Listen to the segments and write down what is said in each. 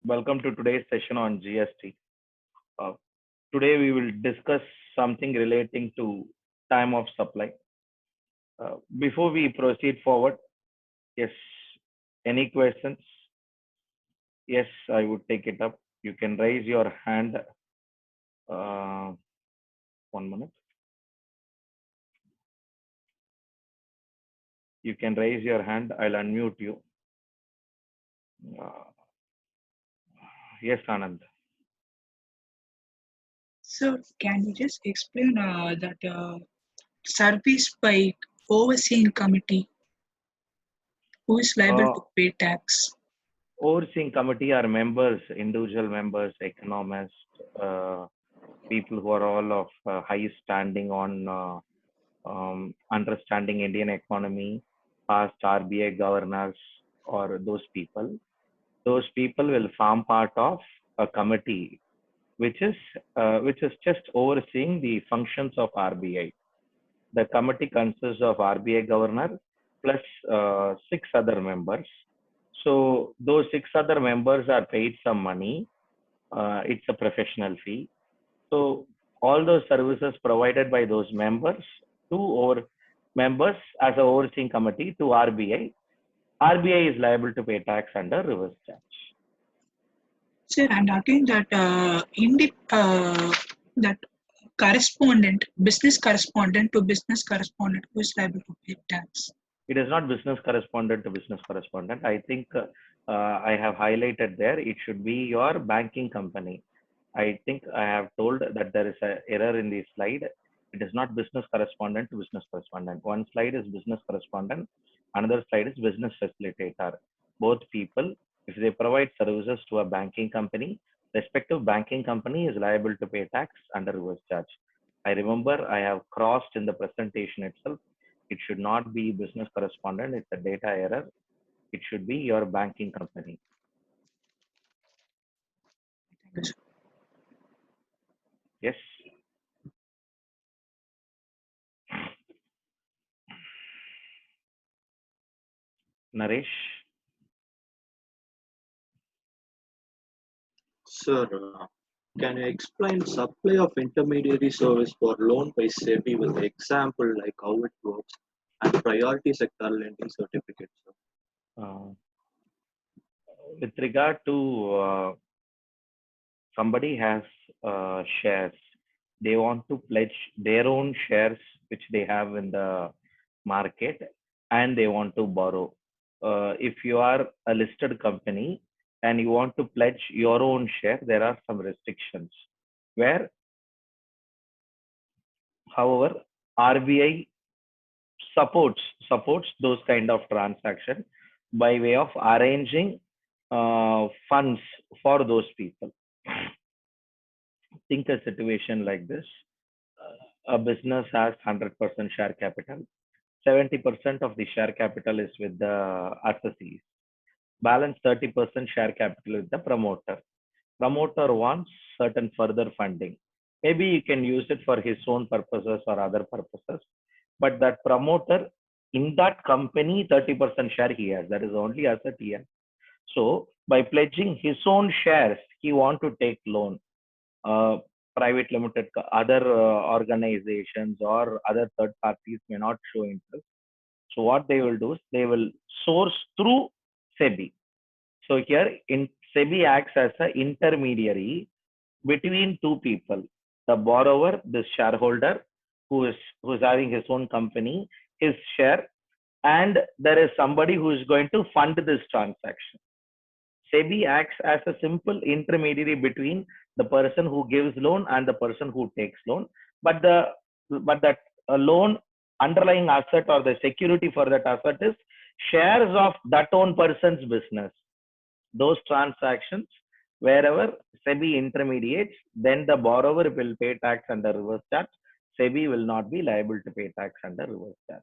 Welcome to today's session on GST. Uh, Today we will discuss something relating to time of supply. Before we proceed forward, yes, any questions? Yes, I would take it up. You can raise your hand. Uh, 1 minute. You can raise your hand. I'll unmute you. Uh, yes, Anand. So, can you just explain that service by overseeing committee who is liable Uh, to pay tax? Overseeing committee are members, individual members, economists, people who are all of high standing on understanding Indian economy, past RBI governors, or those people. Those people will form part of a committee, which is just overseeing the functions of RBI. The committee consists of RBI governor plus six other members. So those six other members are paid some money. It's a professional fee. So all those services provided by those members to our members as a overseeing committee to RBI. RBI is liable to pay tax under reverse charge. Sir, and again that correspondent, business correspondent to business correspondent who is liable to pay tax. It is not business correspondent to business correspondent. I think I have highlighted there. It should be your banking company. I think I have told that there is an error in the slide. It is not business correspondent to business correspondent. One slide is business correspondent, another slide is business facilitator. Both people, if they provide services to a banking company, respective banking company is liable to pay tax under reverse charge. I remember I have crossed in the presentation itself. It should not be business correspondent. It's a data error. It should be your banking company. Thank you, sir. Yes. Naresh. Sir, can you explain supply of intermediary service for loan by SEBI with the example like how it works and priority sector lending certificates? Sir? Uh, with regard to somebody has shares, they want to pledge their own shares which they have in the market and they want to borrow. If you are a listed company and you want to pledge your own share, there are some restrictions where, however, RBI supports those kind of transaction by way of arranging funds for those people. Think a situation like this. A business has 100% share capital. 70% of the share capital is with the assessees. Balance 30% share capital with the promoter. Promoter wants certain further funding. Maybe he can use it for his own purposes or other purposes. But that promoter in that company, 30% share he has. That is the only asset he has. So by pledging his own shares, he want to take loan. uh, Private limited other organizations or other third parties may not show interest. So what they will do is they will source through SEBI. So here in SEBI acts as an intermediary between two people: the borrower, the shareholder, who is having his own company, his share, and there is somebody who is going to fund this transaction. SEBI acts as a simple intermediary between the person who gives loan and the person who takes loan. But that loan underlying asset or the security for that asset is shares of that own person's business. Those transactions, wherever SEBI intermediates, then the borrower will pay tax under reverse charge. SEBI will not be liable to pay tax under reverse charge.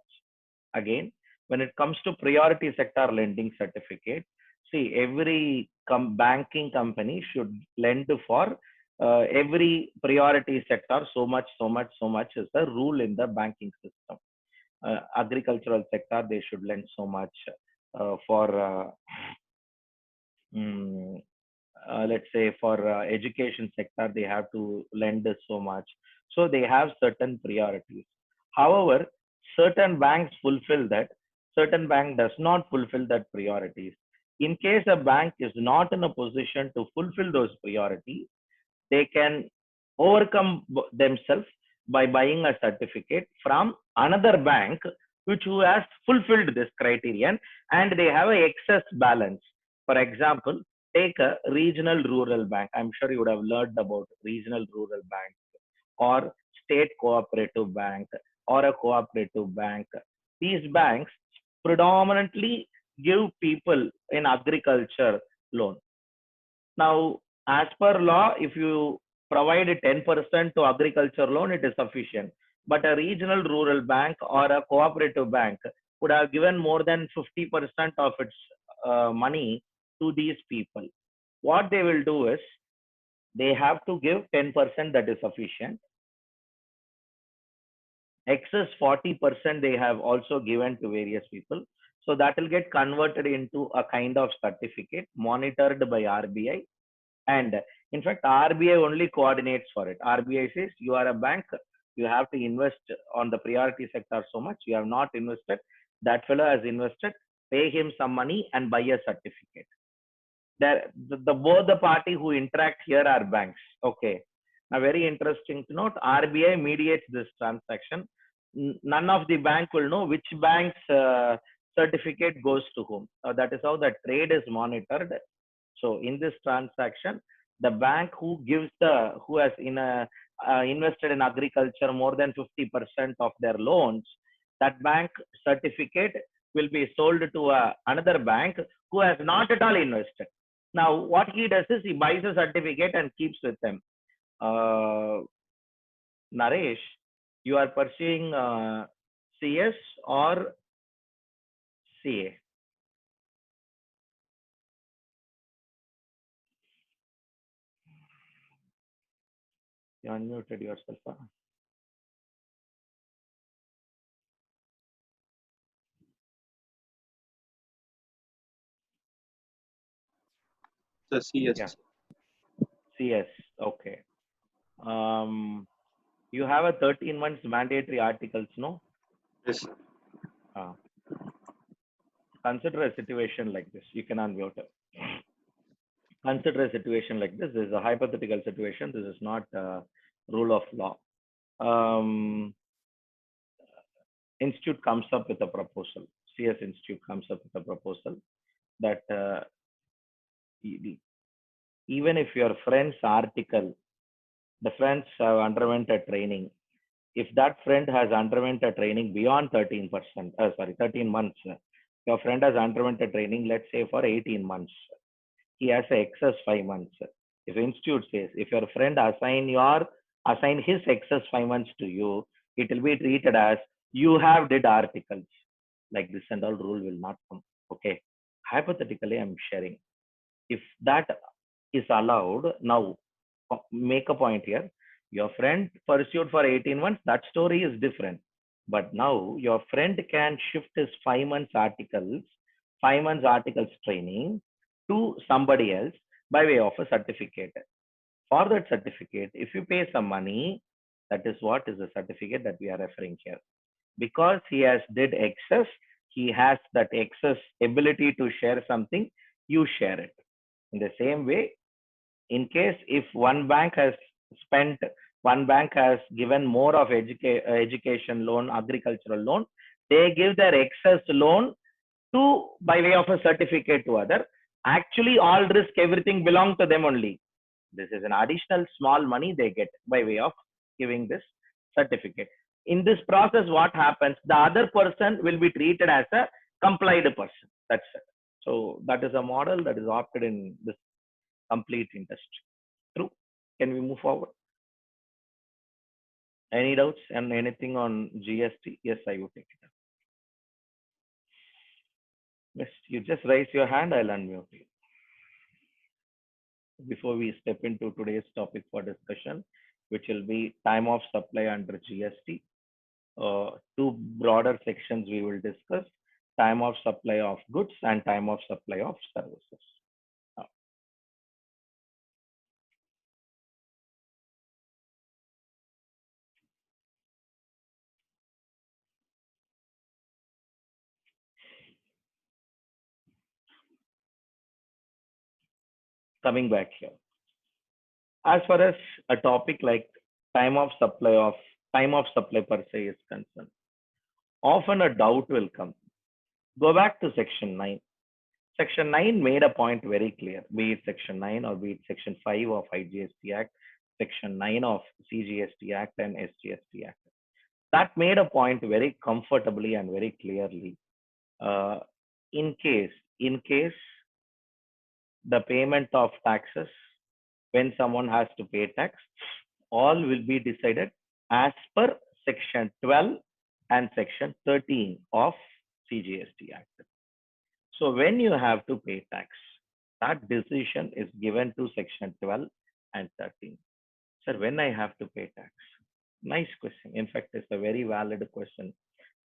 Again, when it comes to priority sector lending certificate, see, every banking company should lend for every priority sector so much, so much, so much is the rule in the banking system. Agricultural sector, they should lend so much for mm, let's say for education sector, they have to lend us so much. So they have certain priorities. However, certain banks fulfill that, certain bank does not fulfill that priorities. In case a bank is not in a position to fulfill those priorities, they can overcome themselves by buying a certificate from another bank which who has fulfilled this criterion, and they have a excess balance. For example, take a regional rural bank. I'm sure you would have learned about regional rural bank or state cooperative bank or a cooperative bank. These banks predominantly give people in agriculture loan. Now, as per law, if you provide 10% to agriculture loan, it is sufficient. But a regional rural bank or a cooperative bank would have given more than 50% of its money to these people. What they will do is they have to give 10% that is sufficient. Excess 40% they have also given to various people. So that will get converted into a kind of certificate monitored by RBI. And in fact, RBI only coordinates for it. RBI says you are a bank, you have to invest on the priority sector so much. You have not invested. That fellow has invested. Pay him some money and buy a certificate. Both the party who interact here are banks. Okay. Now, very interesting to note, RBI mediates this transaction. None of the bank will know which bank's certificate goes to whom. That is how the trade is monitored. So in this transaction, the bank who has invested in agriculture more than 50% of their loans, that bank certificate will be sold to another bank who has not at all invested. Now, what he does is he buys a certificate and keeps with them. Naresh, you are pursuing CS or CA? You unmuted yourself. Huh? The CS. Yeah. CS. Okay. You have a 13 months mandatory articles, no? Yes, sir. Consider a situation like this. You can unmute it. Consider a situation like this. This is a hypothetical situation. This is not a rule of law. Institute comes up with a proposal. CS Institute comes up with a proposal that even if your friend's article, the friends have underwent a training. If that friend has underwent a training beyond 13 months, your friend has underwent a training, let's say for 18 months, he has an excess 5 months. If institute says, if your friend assign his excess 5 months to you, it will be treated as you have did articles. Like this and all rule will not come. Okay. Hypothetically, I'm sharing. If that is allowed, now make a point here. Your friend pursued for 18 months, that story is different. But now your friend can shift his 5 months articles training to somebody else by way of a certificate. For that certificate, if you pay some money, that is what is the certificate that we are referring here. Because he has did excess, he has that excess ability to share something, you share it. In the same way, in case if one bank has given more of education loan, agricultural loan, they give their excess loan to by way of a certificate to other. Actually, all risk, everything belong to them only. This is an additional small money they get by way of giving this certificate. In this process, what happens? The other person will be treated as a complied person. That's it. So that is a model that is opted in this complete industry. True. Can we move forward? Any doubts and anything on GST? Yes, I will take it up. Yes, you just raise your hand, I'll unmute you. Before we step into today's topic for discussion, which will be time of supply under GST. Two broader sections we will discuss: time of supply of goods and time of supply of services. coming back here. As far as a topic like time of supply of time of supply per se is concerned, often a doubt will come. Go back to section 9. Section 9 made a point very clear, be it section 9 or be it section 5 of IGST Act, section 9 of CGST Act and SGST Act. That made a point very comfortably and very clearly. Uh, in case the payment of taxes, when someone has to pay tax, all will be decided as per section 12 and section 13 of CGST Act. So when you have to pay tax, that decision is given to section 12 and 13. Sir, when I have to pay tax? Nice question. In fact, it's a very valid question.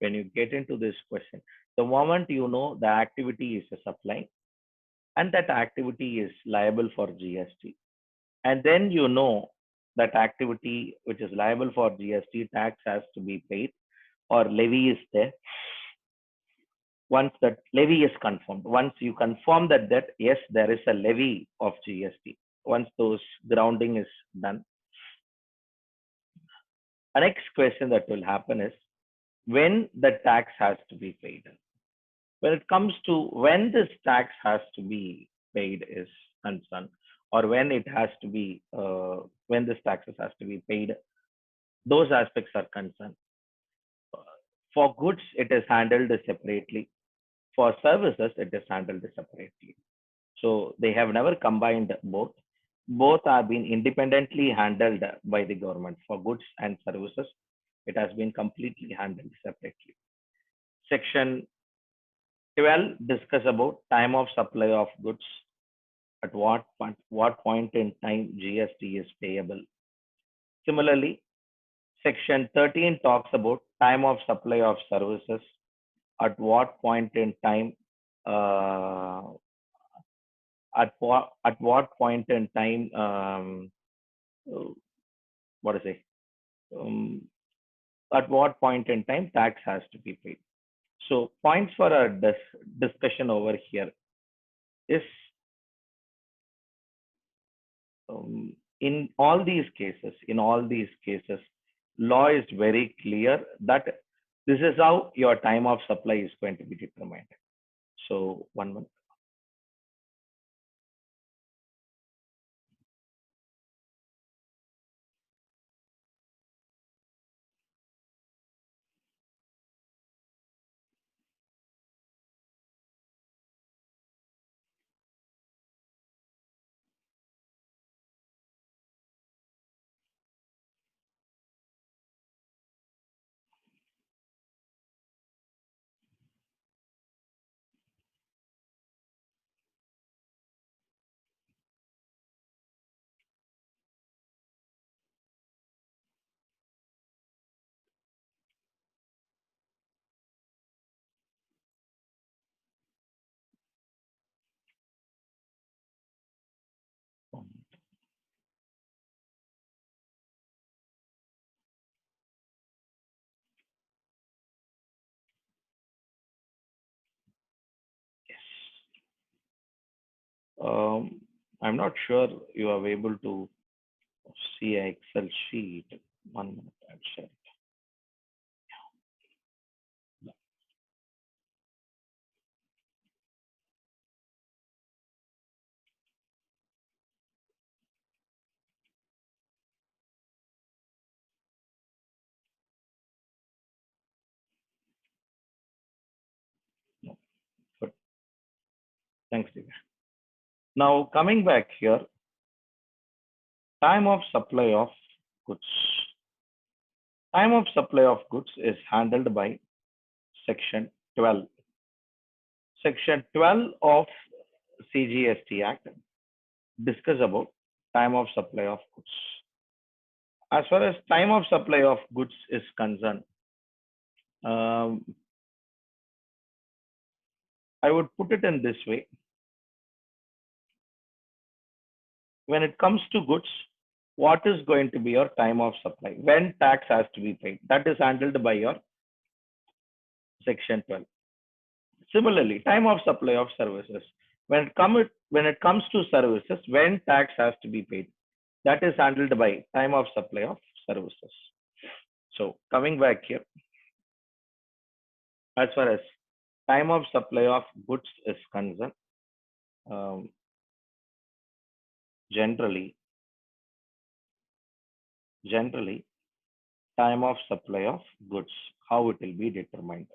When you get into this question, the moment you know the activity is a supply and that activity is liable for GST, and then you know that activity which is liable for GST tax has to be paid or levy is there. Once that levy is confirmed, once you confirm that yes, there is a levy of GST, once those grounding is done, the next question that will happen is when the tax has to be paid. When it comes to when this tax has to be paid is concerned, or when it has to be, when this taxes has to be paid, those aspects are concerned. For goods, it is handled separately. For services, it is handled separately. So they have never combined both. Both are being independently handled by the government. For goods and services, it has been completely handled separately. Section 12 discuss about time of supply of goods, at what point in time GST is payable. Similarly, section 13 talks about time of supply of services, at what point in time at what point in time what is it at what point in time tax has to be paid. So points for our discussion over here is in all these cases, law is very clear that this is how your time of supply is going to be determined. So 1 month. I'm not sure you are able to see an Excel sheet. 1 minute, I'll share it. No. Good. Thanks, Divya. Now coming back here, time of supply of goods. Time of supply of goods is handled by section 12. Section 12 of CGST Act discuss about time of supply of goods. As far as time of supply of goods is concerned, I would put it in this way. When it comes to goods, what is going to be your time of supply? When tax has to be paid? That is handled by your section 12. Similarly, time of supply of services. When it comes to services, when tax has to be paid, that is handled by time of supply of services. So coming back here, as far as time of supply of goods is concerned, um, generally, time of supply of goods, how it will be determined.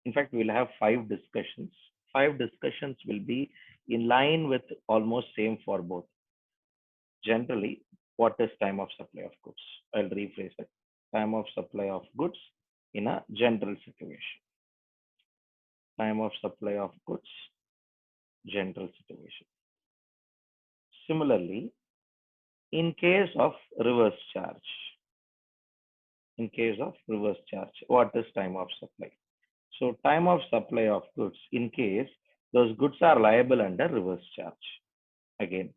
In fact, we'll have 5 discussions. 5 discussions will be in line with almost same for both. Generally, what is time of supply of goods? I'll rephrase it. Time of supply of goods in a general situation. Time of supply of goods, general situation. Similarly, in case of reverse charge, what is time of supply? So time of supply of goods in case those goods are liable under reverse charge. Again,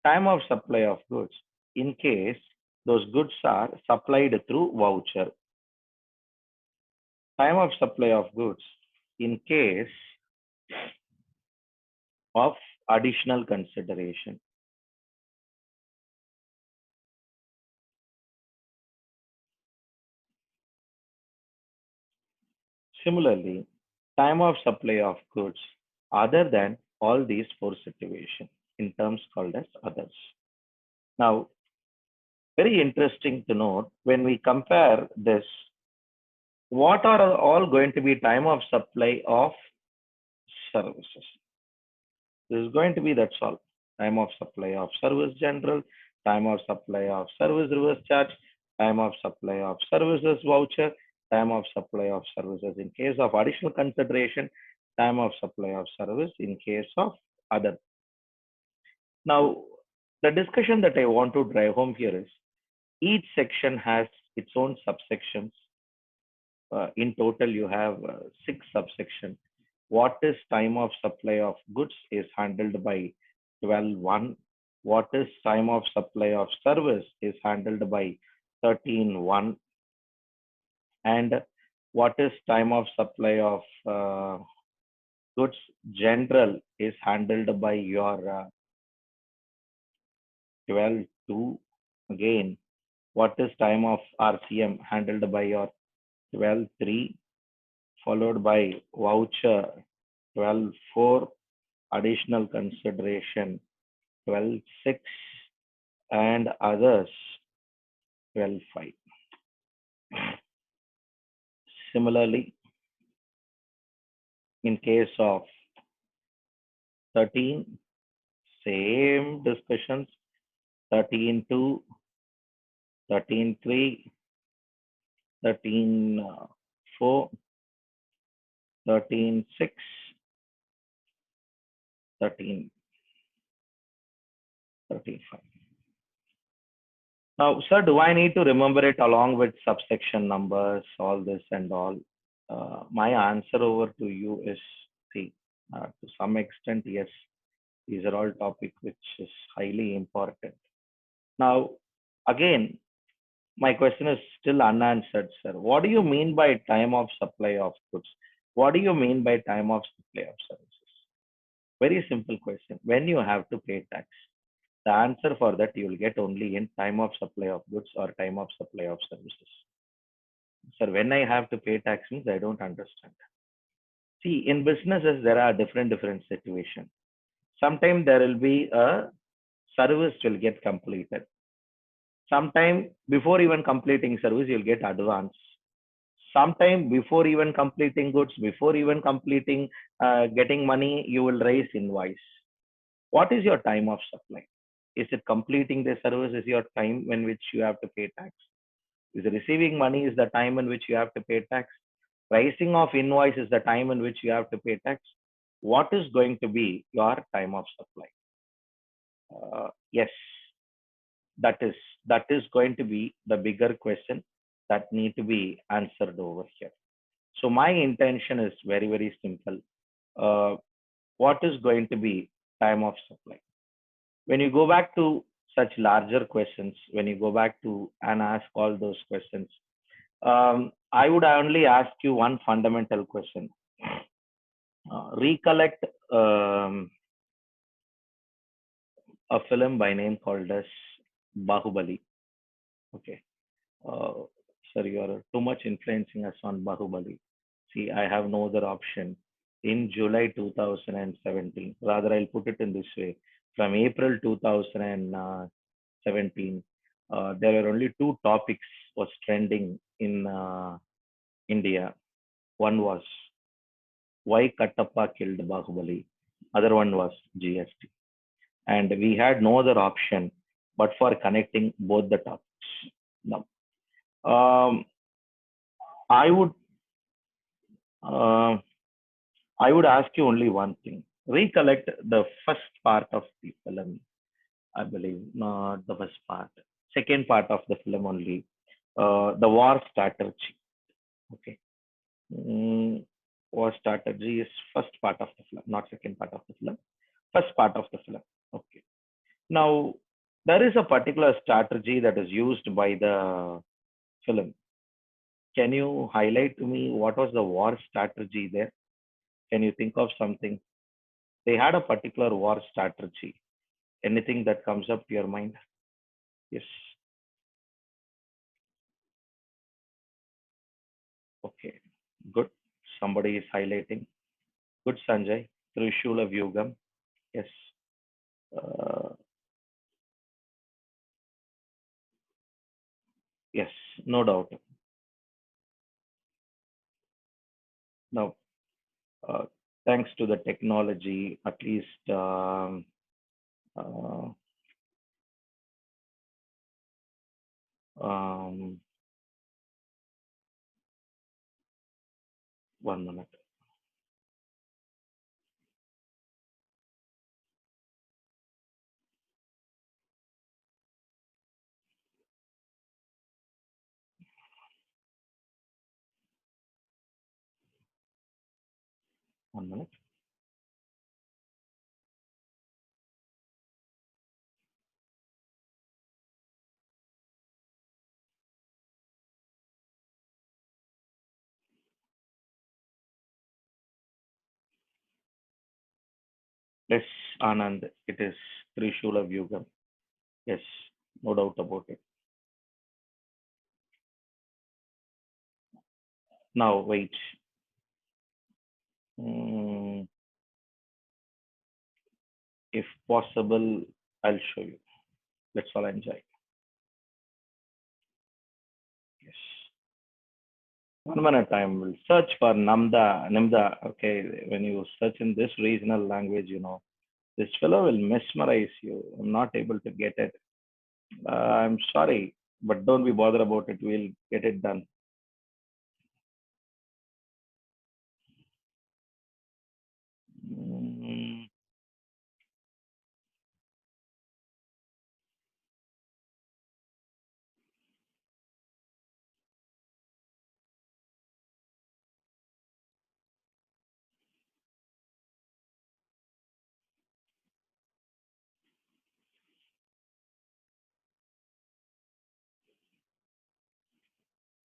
time of supply of goods in case those goods are supplied through voucher. Time of supply of goods in case of additional consideration. Similarly, time of supply of goods other than all these 4 situations in terms called as others. Now, very interesting to note when we compare this, what are all going to be time of supply of services? This is going to be, that's all. Time of supply of service general, time of supply of service reverse charge, time of supply of services voucher, time of supply of services in case of additional consideration, time of supply of service in case of other. Now, the discussion that I want to drive home here is each section has its own subsections. In total, you have 6 subsections. What is time of supply of goods is handled by 12.1. What is time of supply of service is handled by 13.1. And what is time of supply of goods general is handled by your 12.2. Again, what is time of RCM handled by your 12.3, followed by voucher 12.4, additional consideration 12.6, and others 12.5. Similarly, in case of 13, same discussions, 13.2, 13.3, 13.4, 13.6, 13.5. Now, sir, do I need to remember it along with subsection numbers, all this and all? My answer over to you is, see, to some extent, yes, these are all topics which is highly important. Now, again, my question is still unanswered, sir. What do you mean by time of supply of goods? What do you mean by time of supply of services? Very simple question. When you have to pay tax, the answer for that you will get only in time of supply of goods or time of supply of services. Sir, when I have to pay tax means I don't understand. See, in businesses, there are different situations. Sometimes there will be a service will get completed. Sometime before even completing service, you'll get advance. Sometime before even completing goods, before even completing getting money, you will raise invoice. What is your time of supply? Is it completing the service is your time in which you have to pay tax? Is receiving money is the time in which you have to pay tax? Raising of invoice is the time in which you have to pay tax? What is going to be your time of supply? Yes, that is going to be the bigger question that need to be answered over here. So my intention is very, very simple. What is going to be time of supply? When you go back to such larger questions, when you go back to and ask all those questions, I would only ask you one fundamental question. Recollect a film by name called as Bahubali. Okay. Sir, you are too much influencing us on Bahubali. See, I have no other option. In July 2017, rather, I'll put it in this way. From April 2017, there were only two topics was trending in India. One was why Kattappa killed Bahubali. Other one was GST. And we had no other option but for connecting both the topics. Now, um, I would uh, I would ask you only one thing. Recollect the first part of the film, I believe, not the first part. Second part of the film only. The war strategy. Okay. Mm, war strategy is first part of the film, not second part of the film. First part of the film. Okay. Now, there is a particular strategy that is used by the film. Can you highlight to me what was the war strategy there? Can you think of something? They had a particular war strategy. Anything that comes up to your mind? Yes. Okay. Good. Somebody is highlighting. Good, Sanjay. Trishula Vyugam. Yes. Uh, yes. No doubt. Now, uh, thanks to the technology, at least uh, um, 1 minute. One minute. Yes, Anand. It is Trishula Vyugam. Yes, no doubt about it. Now, wait. Mm, if possible, I'll show you. Let's all enjoy. Yes. 1 minute, I will search for Nimda. Okay, when you search in this regional language, this fellow will mesmerize you. I'm not able to get it. I'm sorry, but don't be bothered about it. We'll get it done. Mm,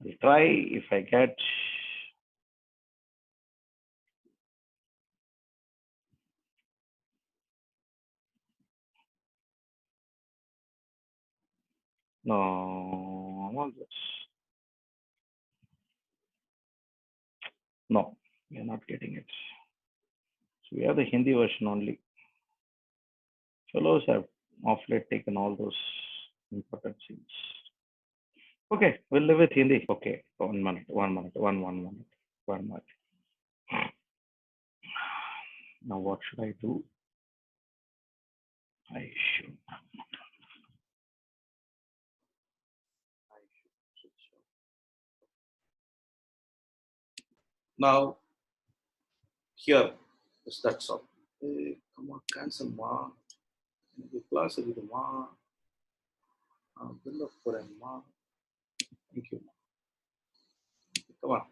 I'll try if I get. No, not this. No, we are not getting it. So we have the Hindi version only. Fellows have of late taken all those important scenes. Okay, we'll live with Hindi. Okay, 1 minute, 1 minute, one minute, 1 minute. Now what should I do? I should. Now, here is that all. Hey, come on, cancel ma. Class ma. Bill for ma. Thank you. Come on.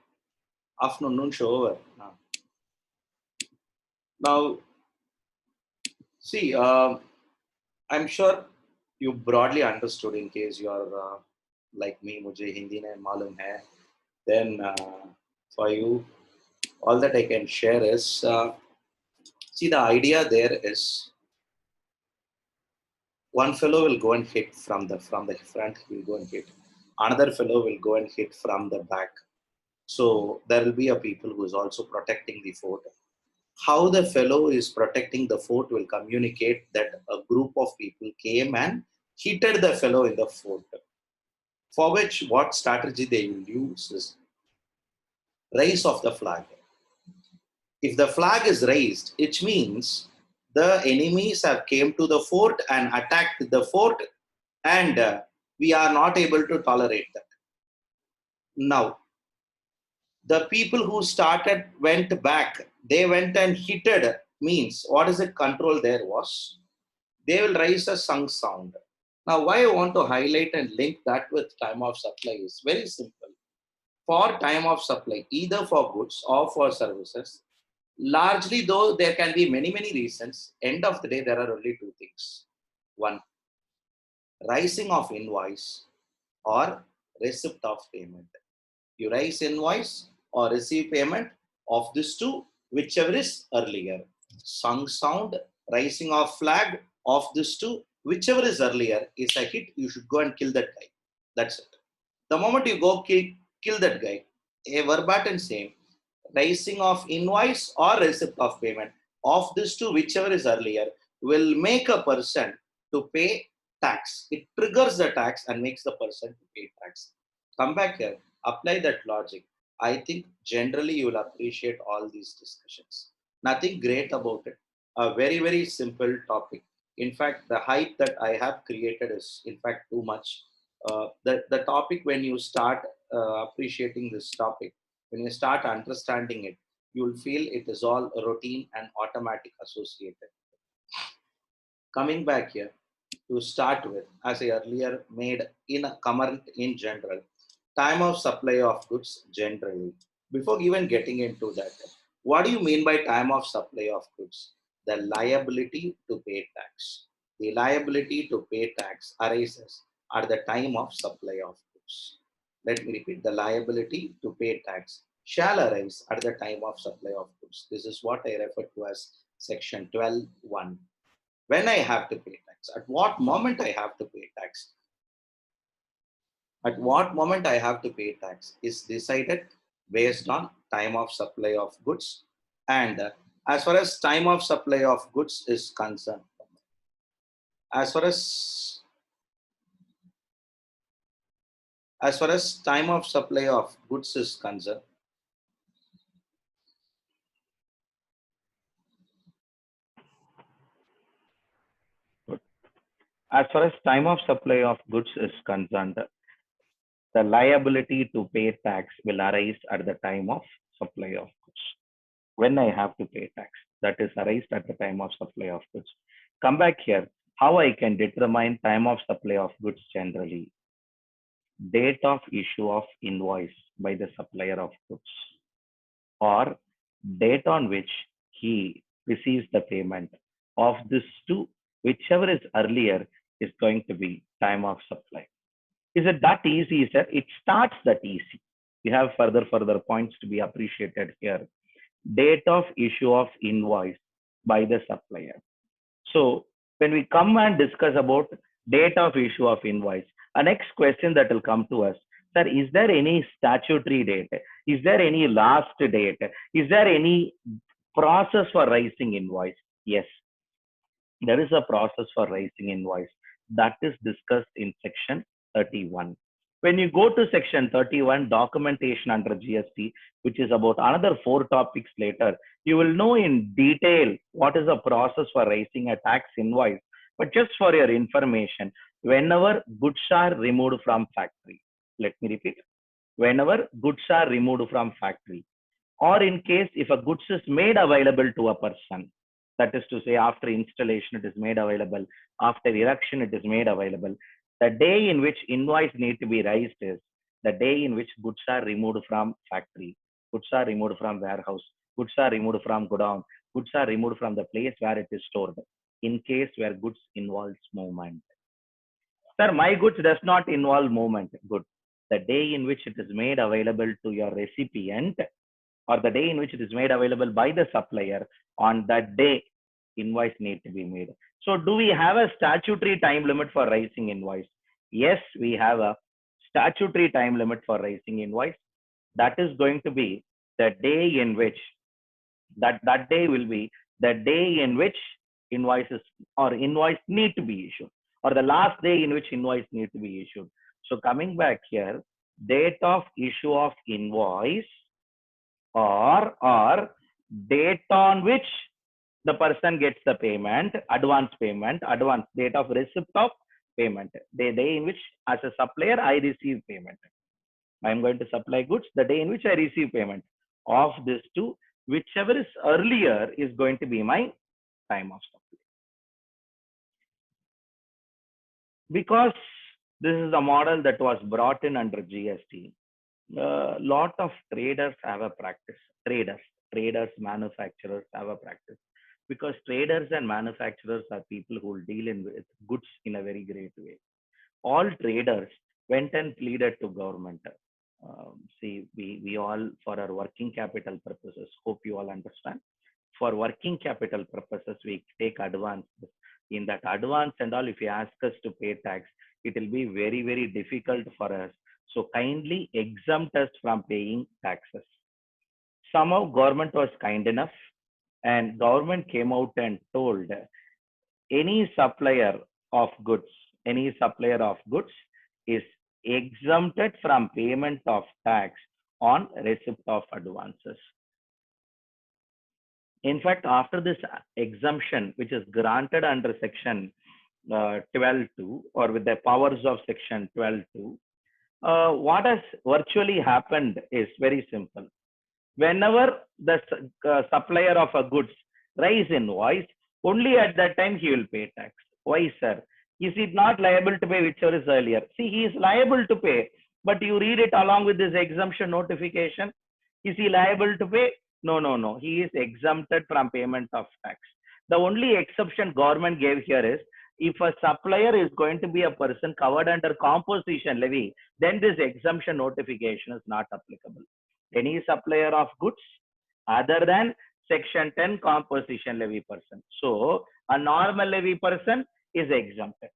Afternoon noon show over. Now, see, I'm sure you broadly understood. In case you are like me, मुझे हिंदी नहीं मालूम है. Then for you, all that I can share is, see, the idea there is one fellow will go and hit from the front, he will go and hit. Another fellow will go and hit from the back. So there will be a people who is also protecting the fort. How the fellow is protecting the fort will communicate that a group of people came and hit the fellow in the fort. For which, what strategy they will use is raise of the flag. If the flag is raised, it means the enemies have came to the fort and attacked the fort, and we are not able to tolerate that. Now, the people who started went back. They went and hitted. Means what is the control there was? They will raise a sung sound. Now, why I want to highlight and link that with time of supply is very simple. For time of supply, either for goods or for services, largely though there can be many reasons, end of the day there are only two things. One, rising of invoice or receipt of payment. You raise invoice or receive payment of these two, whichever is earlier. Sung sound, rising of flag of these two, whichever is earlier is a hit, you should go and kill that guy. That's it. The moment you go kill that guy, a verbatim same, raising of invoice or receipt of payment of these two, whichever is earlier, will make a person to pay tax. It triggers the tax and makes the person to pay tax. Come back here, apply that logic. I think generally you will appreciate all these discussions. Nothing great about it. A very simple topic. In fact, the hype that I have created is in fact too much. The topic, when you start appreciating this topic, when you start understanding it, you will feel it is all routine and automatic associated. Coming back here, to start with, as I earlier made in a comment in general, time of supply of goods generally. Before even getting into that, what do you mean by time of supply of goods? The liability to pay tax. The liability to pay tax arises at the time of supply of goods. Let me repeat, the liability to pay tax shall arise at the time of supply of goods. This is what I refer to as section 12.1. When I have to pay tax, at what moment I have to pay tax. At what moment I have to pay tax is decided based on time of supply of goods. And as far as time of supply of goods is concerned, as far as time of supply of goods is concerned, As far as time of supply of goods is concerned, the liability to pay tax will arise at the time of supply of goods. When I have to pay tax, that is arise at the time of supply of goods. Come back here, how I can determine time of supply of goods generally. Date of issue of invoice by the supplier of goods, or date on which he receives the payment. Of these two, whichever is earlier is going to be time of supply. Is it that easy, sir? It starts that easy. We have further points to be appreciated here. Date of issue of invoice by the supplier. So when we come and discuss about date of issue of invoice, a next question that will come to us, sir, is there any statutory date? Is there any last date? Is there any process for raising invoice? Yes, there is a process for raising invoice that is discussed in section 31. When you go to section 31, documentation under GST, which is about another 4 topics later, you will know in detail what is the process for raising a tax invoice. But just for your information, whenever goods are removed from factory, let me repeat, whenever goods are removed from factory, or in case if a goods is made available to a person, that is to say after installation it is made available, after erection it is made available, the day in which invoice need to be raised is the day in which goods are removed from factory, goods are removed from warehouse, goods are removed from godown, goods are removed from the place where it is stored, in case where goods involves movement. Sir, my goods does not involve movement. Good. The day in which it is made available to your recipient, or the day in which it is made available by the supplier, on that day, invoice need to be made. So do we have a statutory time limit for raising invoice? Yes, we have a statutory time limit for raising invoice. That is going to be the day in which that day will be the day in which invoices or invoice need to be issued, or the last day in which invoice need to be issued. So coming back here, date of issue of invoice or date on which the person gets the payment, advance date of receipt of payment, the day in which as a supplier I receive payment. I am going to supply goods, the day in which I receive payment. Of these two, whichever is earlier is going to be my time of supply. Because this is a model that was brought in under GST, a lot of traders have a practice. Traders, manufacturers have a practice. Because traders and manufacturers are people who will deal in with goods in a very great way. All traders went and pleaded to government. See, we all, for our working capital purposes, hope you all understand. For working capital purposes, we take advance. In that advance and all, if you ask us to pay tax, it will be very, very difficult for us. So kindly exempt us from paying taxes. Somehow government was kind enough, and government came out and told any supplier of goods is exempted from payment of tax on receipt of advances. In fact, after this exemption, which is granted under section 12.2 or with the powers of section 12.2, what has virtually happened is very simple. Whenever the supplier of a goods raise invoice, only at that time he will pay tax. Why, sir? Is he not liable to pay whichever is earlier? See, he is liable to pay, but you read it along with this exemption notification. Is he liable to pay? No. He is exempted from payment of tax. The only exception government gave here is if a supplier is going to be a person covered under composition levy, then this exemption notification is not applicable. Any supplier of goods other than section 10 composition levy person. So a normal levy person is exempted.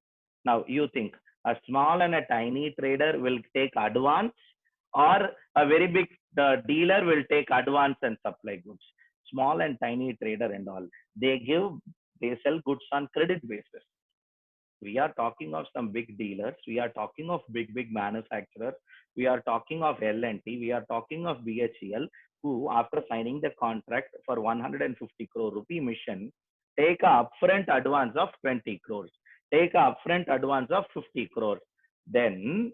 Now you think a small and a tiny trader will take advance, or a very big dealer will take advance and supply goods? Small and tiny trader and all, they sell goods on credit basis. We are talking of some big dealers. We are talking of big manufacturers. We are talking of L&T. We are talking of BHEL, who after signing the contract for 150 crore rupee mission, take a upfront advance of 20 crores, take a upfront advance of 50 crores. Then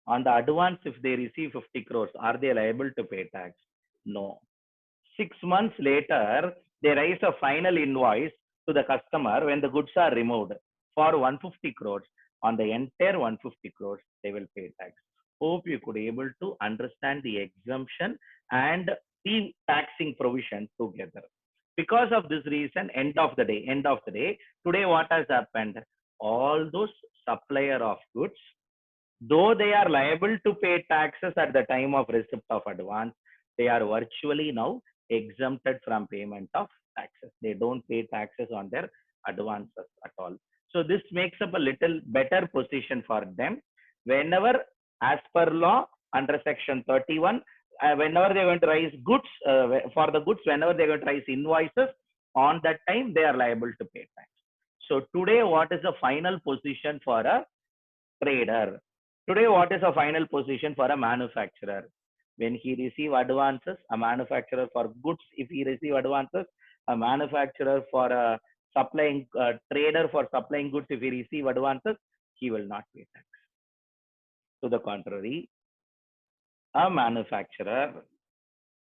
on the advance, if they receive 50 crores, are they liable to pay tax? No. 6 months later, they raise a final invoice to the customer when the goods are removed for 150 crores. On the entire 150 crores, they will pay tax. Hope you could able to understand the exemption and the taxing provision together. Because of this reason, end of the day, today what has happened? All those supplier of goods, though they are liable to pay taxes at the time of receipt of advance, they are virtually now exempted from payment of taxes. They don't pay taxes on their advances at all. So this makes up a little better position for them. Whenever, as per law, under section 31, whenever they're going to raise goods, for the goods, whenever they're going to raise invoices, on that time, they are liable to pay tax. So today, what is the final position for a trader? Today, what is a final position for a manufacturer? When he receive advances, a manufacturer for goods, if he receive advances, a manufacturer for a supplying trader for supplying goods, if he receive advances, he will not pay tax. To the contrary, a manufacturer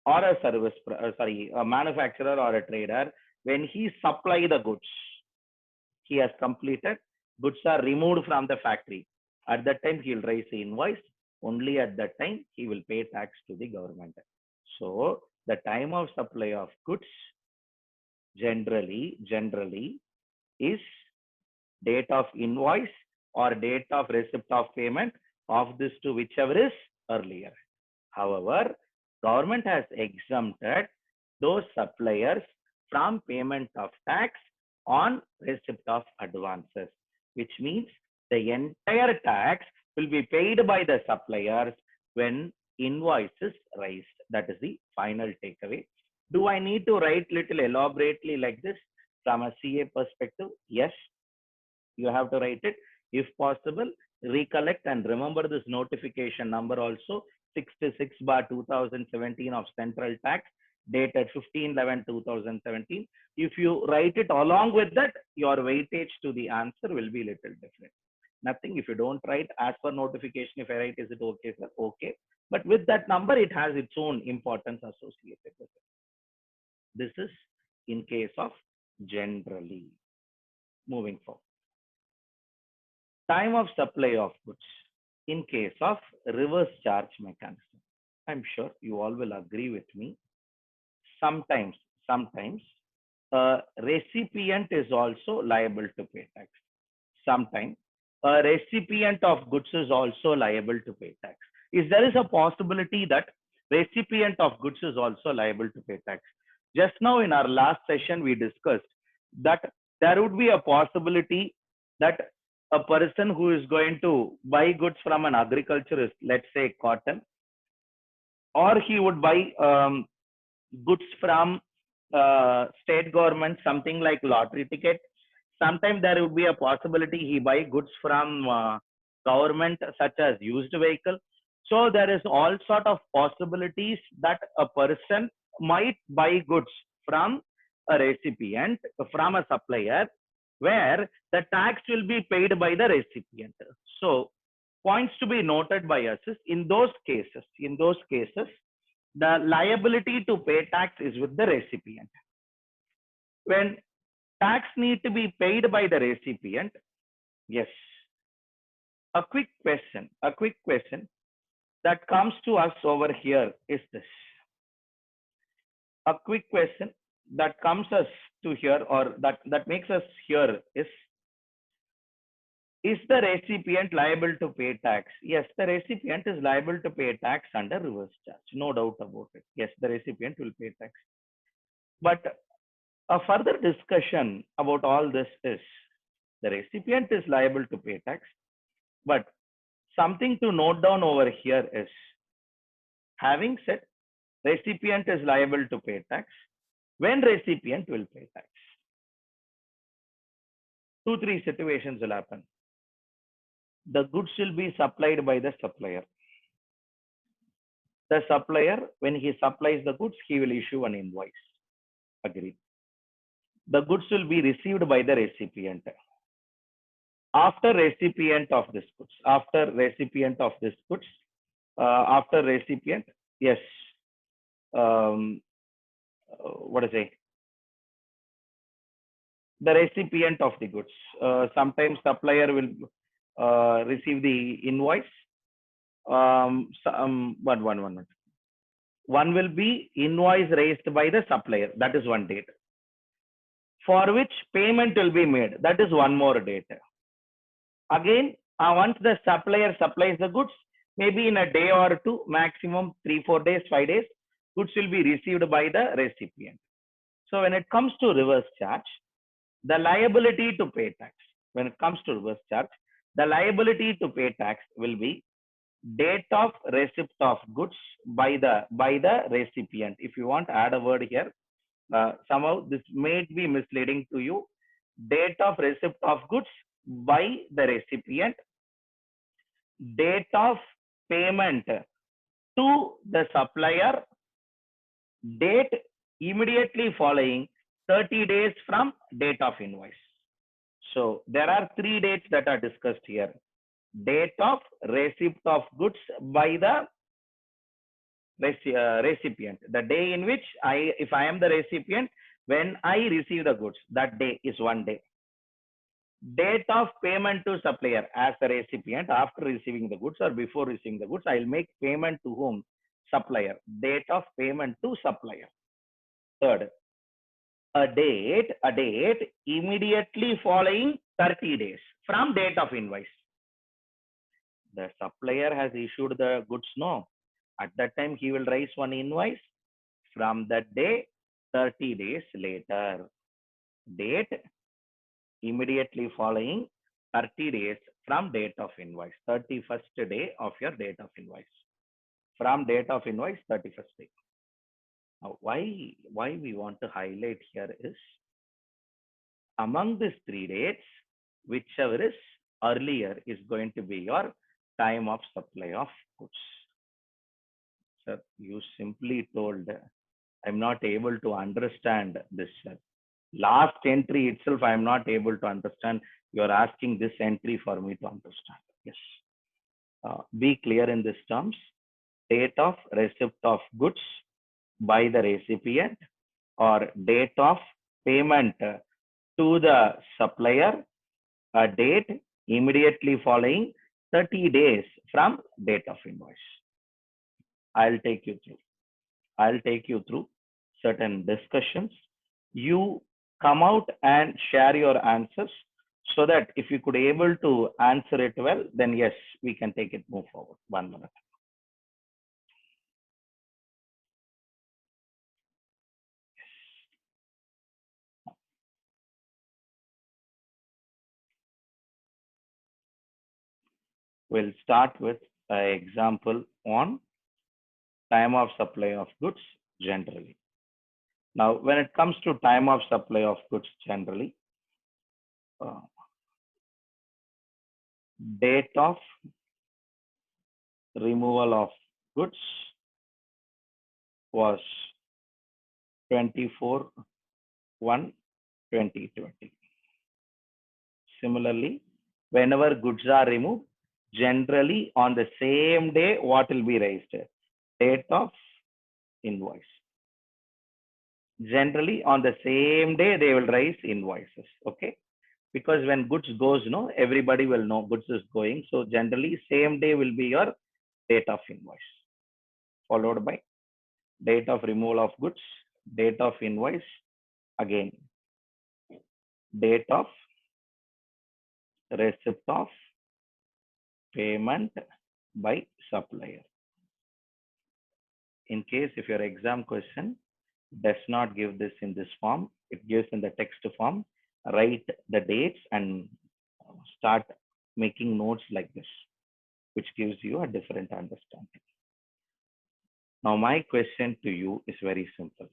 or a a manufacturer or a trader, when he supply the goods, he has completed, goods are removed from the factory. At that time, he will raise the invoice. Only at that time, he will pay tax to the government. So the time of supply of goods generally is date of invoice or date of receipt of payment, of this two, whichever is earlier. However, government has exempted those suppliers from payment of tax on receipt of advances, which means the entire tax will be paid by the suppliers when invoice is raised. That is the final takeaway. Do I need to write little elaborately like this from a CA perspective? Yes, you have to write it. If possible, recollect and remember this notification number also, 66/2017 of Central Tax, dated 15/11/2017. If you write it along with that, your weightage to the answer will be little different. Nothing if you don't write as per notification. If I write, is it okay, sir? Okay. But with that number, it has its own importance associated with it. This is in case of generally. Moving forward. Time of supply of goods in case of reverse charge mechanism. I'm sure you all will agree with me. Sometimes a recipient is also liable to pay tax. Sometimes a recipient of goods is also liable to pay tax. Is there is a possibility that recipient of goods is also liable to pay tax? Just now in our last session, we discussed that there would be a possibility that a person who is going to buy goods from an agriculturist, let's say cotton, or he would buy goods from state government, something like lottery ticket. Sometimes there would be a possibility he buy goods from government, such as used vehicle. So there is all sort of possibilities that a person might buy goods from a recipient, from a supplier, where the tax will be paid by the recipient. So points to be noted by us is in those cases, the liability to pay tax is with the recipient. When tax need to be paid by the recipient, yes. A quick question that comes to us over here is this. A quick question that comes us to here, or that makes us here is the recipient liable to pay tax? Yes, the recipient is liable to pay tax under reverse charge. No doubt about it. Yes, the recipient will pay tax. But a further discussion about all this is the recipient is liable to pay tax. But something to note down over here is, having said recipient is liable to pay tax, when recipient will pay tax? 2-3 situations will happen. The goods will be supplied by the supplier. The supplier, when he supplies the goods, he will issue an invoice. Agreed. The goods will be received by the recipient. After recipient, yes. What is it? The recipient of the goods. Sometimes supplier will receive the invoice. One will be invoice raised by the supplier. That is one date. For which payment will be made. That is one more date. Again, once the supplier supplies the goods, maybe in a day or two, maximum 3-4 days, 5 days, goods will be received by the recipient. So when it comes to reverse charge, the liability to pay tax, when it comes to reverse charge, the liability to pay tax will be date of receipt of goods by the recipient. If you want to add a word here, somehow this may be misleading to you. Date of receipt of goods by the recipient, date of payment to the supplier, date immediately following 30 days from date of invoice. So there are 3 dates that are discussed here. Date of receipt of goods by the recipient. The day in which if I am the recipient, when I receive the goods, that day is one day. Date of payment to supplier as the recipient, after receiving the goods or before receiving the goods, I will make payment to whom? Supplier. Date of payment to supplier. Third, a date immediately following 30 days from date of invoice. The supplier has issued the goods, no. At that time, he will raise one invoice. From that day, 30 days later. Date immediately following 30 days from date of invoice, 31st day of your date of invoice. From date of invoice, 31st day. Now, why we want to highlight here is, among these 3 dates, whichever is earlier is going to be your time of supply of goods. Sir, you simply told, I'm not able to understand this, sir. Last entry itself, I'm not able to understand. You're asking this entry for me to understand. Yes. Be clear in these terms. Date of receipt of goods by the recipient, or date of payment to the supplier, a date immediately following 30 days from date of invoice. I'll take you through certain discussions. You come out and share your answers, so that if you could able to answer it well, then yes, we can take it move forward. 1 minute. We'll start with an example on time of supply of goods generally. Now, when it comes to time of supply of goods generally, date of removal of goods was 24/1/2020. Similarly, whenever goods are removed, generally on the same day, what will be raised? Date of invoice. Generally on the same day, they will raise invoices. Okay. Because when goods goes, everybody will know goods is going. So generally same day will be your date of invoice, followed by date of removal of goods, date of invoice, again date of receipt of payment by supplier. In case if your exam question does not give this in this form, it gives in the text form, write the dates and start making notes like this, which gives you a different understanding. Now, my question to you is very simple.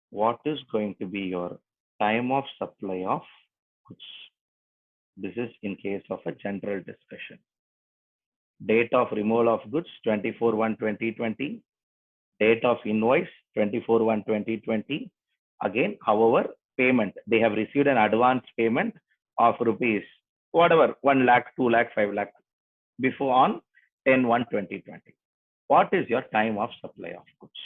What is going to be your time of supply of goods? This is in case of a general discussion. Date of removal of goods 24/1/2020. Date of invoice 24/1/2020. Again, however, payment, they have received an advance payment of rupees, whatever, 1 lakh, 2 lakh, 5 lakh, before on 10/1/2020. What is your time of supply of goods?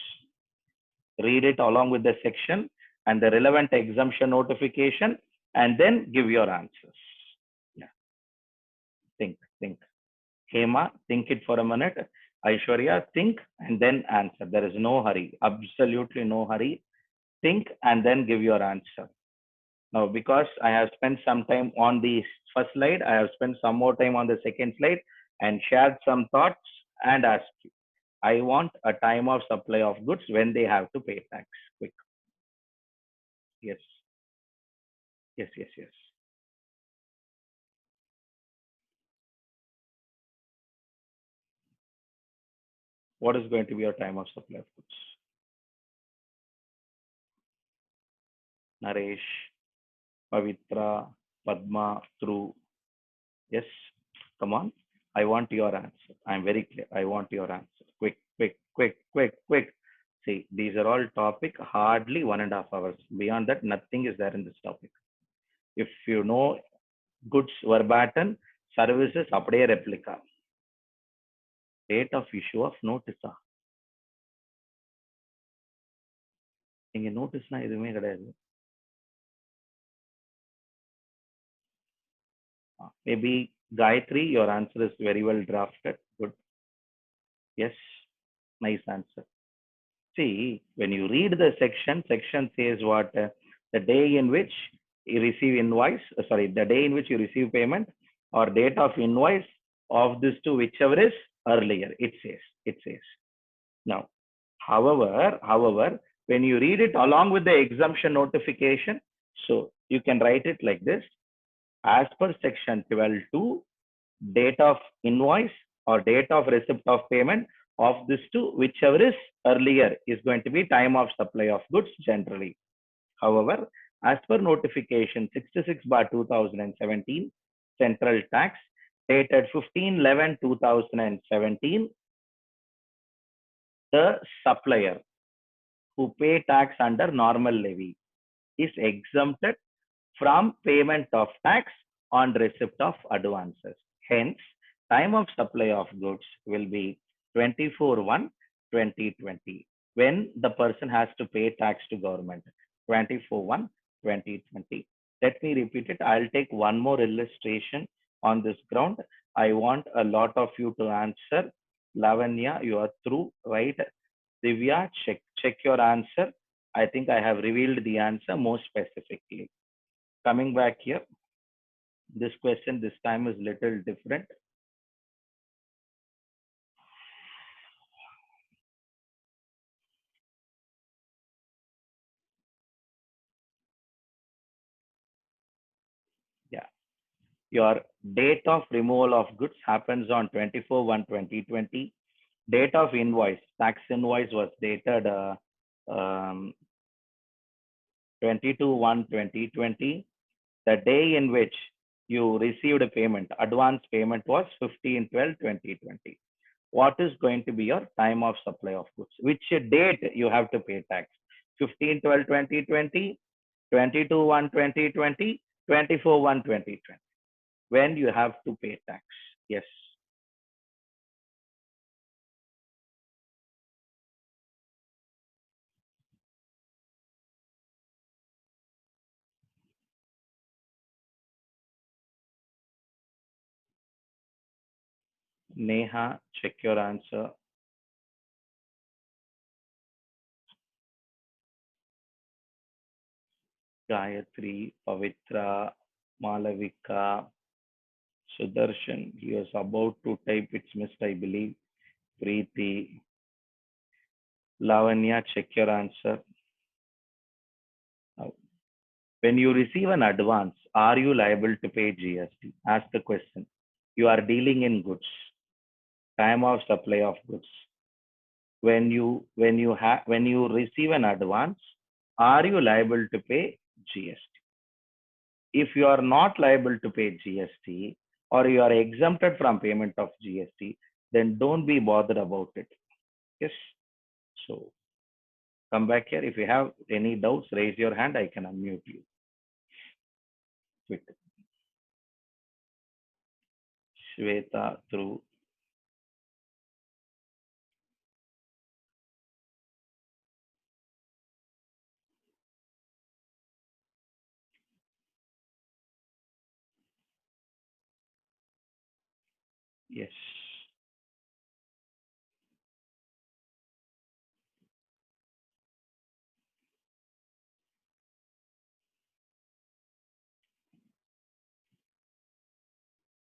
Read it along with the section and the relevant exemption notification, and then give your answers. Yeah. Think. Hema, think it for a minute. Aishwarya, think and then answer. There is no hurry, absolutely no hurry. Think and then give your answer. Now, because I have spent some time on the first slide, I have spent some more time on the second slide and shared some thoughts and asked you. I want a time of supply of goods when they have to pay tax. Quick. Yes. What is going to be your time of supply of goods? Naresh, Pavitra, Padma, Dhruv. Yes, come on. I want your answer. I'm very clear. I want your answer. Quick. See, these are all topic, hardly 1.5 hours. Beyond that, nothing is there in this topic. If you know goods verbatim, services அப்படியே replica. Date of issue of notice. இங்க நோட்டீஸ்னா எதுவுமே கிடையாது. Maybe Gayatri, your answer is very well drafted. Good. Yes, nice answer. See, when you read the section says what? The day in which you receive invoice, the day in which you receive payment, or date of invoice of this two, whichever is earlier, it says. Now, however, when you read it along with the exemption notification, so you can write it like this. as per section 12(2), date of invoice or date of receipt of payment of this two, whichever is earlier, is going to be time of supply of goods generally. However, as per notification 66/2017, Central Tax dated 15/11/2017, the supplier who pay tax under normal levy is exempted from payment of tax on receipt of advances. Hence, time of supply of goods will be 24/1/2020 when the person has to pay tax to government. 24/1/2020. Let me repeat it. I'll take one more illustration on this ground. I want a lot of you to answer. Lavanya, you are through, right? Divya, check your answer. I think I have revealed the answer more specifically. Coming back here, this question this time is little different. Yeah, your date of removal of goods happens on 24/1/2020. Date of invoice, tax invoice was dated 22/1/2020. The day in which you received a payment, advance payment, was 15/12/2020. What is going to be your time of supply of goods? Which date you have to pay tax? 15/12/2020, 22/1/2020, 24/1/2020. When you have to pay tax? Yes. Neha, check your answer. Gayatri, Pavitra, Malavika, Sudarshan, he was about to type, it's missed, I believe. Preeti, Lavanya, check your answer. When you receive an advance, are you liable to pay GST? Ask the question. You are dealing in goods. Time of supply of goods. When you receive an advance, are you liable to pay GST? If you are not liable to pay GST or you are exempted from payment of GST, then don't be bothered about it. Yes. So come back here. If you have any doubts, raise your hand. I can unmute you. Quick. Shweta through. Yes.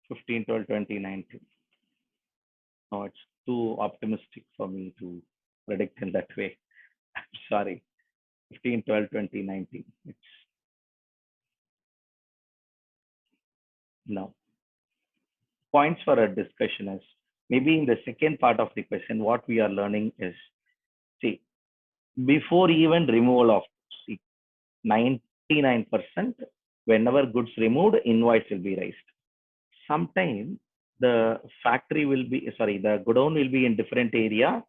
Fifteen, 12, 2019. No, it's too optimistic for me to predict in that way. I'm sorry. 15/12/2019. It's no. Points for a discussion is maybe in the second part of the question, what we are learning is, see, before even removal of, see, 99%, whenever goods removed, invoice will be raised. Sometime the factory will be, sorry, the godown will be in different area,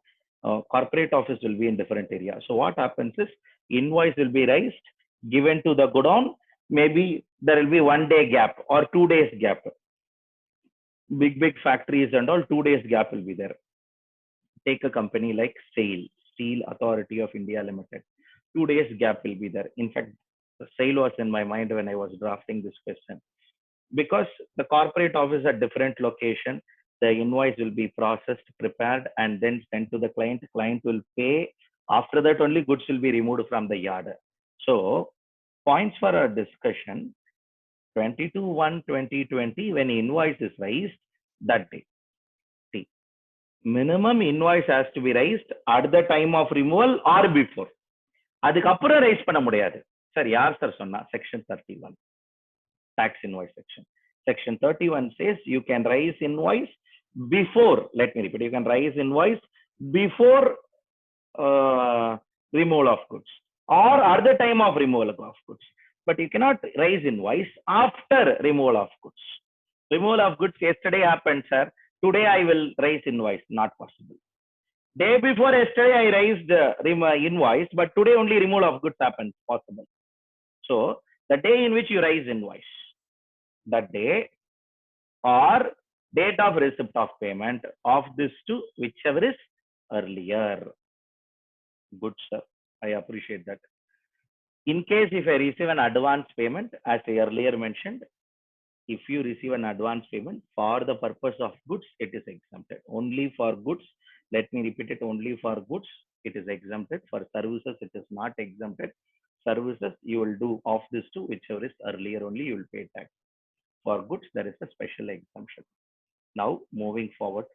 corporate office will be in different area. So what happens is invoice will be raised, given to the godown. Maybe there will be 1 day gap or 2 days gap. Big factories and all, 2 days gap will be there. Take a company like SAIL, Steel Authority of India Limited. 2 days gap will be there. In fact, the SAIL was in my mind when I was drafting this question. Because the corporate office at different location, the invoice will be processed, prepared, and then sent to the client. The client will pay. After that, only goods will be removed from the yard. So, points for our discussion: 22/1/2020, when invoice is raised, that day. See, minimum invoice has to be raised at the time of removal or before. அதுக்கப்புறம் rice பண்ண முடியாது. Sir யார் sir சொன்னா? Section 31. tax invoice section. Section 31 says you can raise invoice before, let me repeat, you can raise invoice before removal of goods or at the time of removal of goods. But you cannot raise invoice after removal of goods. Removal of goods yesterday happened, sir. Today I will raise invoice. Not possible. Day before yesterday I raised invoice, but today only removal of goods happens. Possible. So the day in which you raise invoice, that day or date of receipt of payment of this two, whichever is earlier. Good, sir. I appreciate that. In case if I receive an advance payment, as I earlier mentioned, if you receive an advance payment for the purpose of goods, it is exempted. Only for goods, let me repeat it, only for goods, it is exempted. For services, it is not exempted. Services, you will do of this two, whichever is earlier only, you will pay tax. For goods, there is a special exemption. Now, moving forward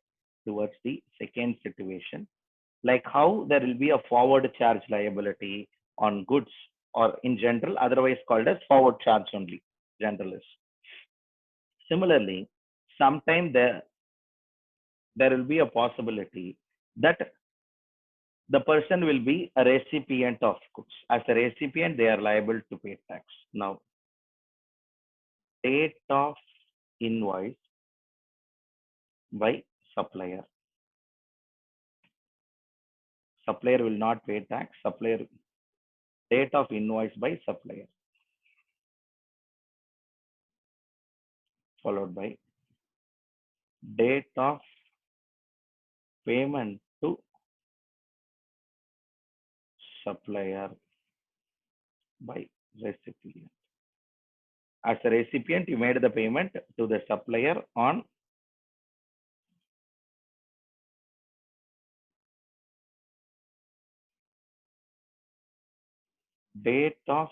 towards the second situation, like how there will be a forward charge liability on goods or in general, otherwise called as forward charge only, general is. Similarly, sometime there will be a possibility that the person will be a recipient of goods. As a recipient, they are liable to pay tax. Now, date of invoice by supplier. Supplier will not pay tax. Supplier, date of invoice by supplier, followed by date of payment to supplier by recipient. As a recipient, you made the payment to the supplier on date of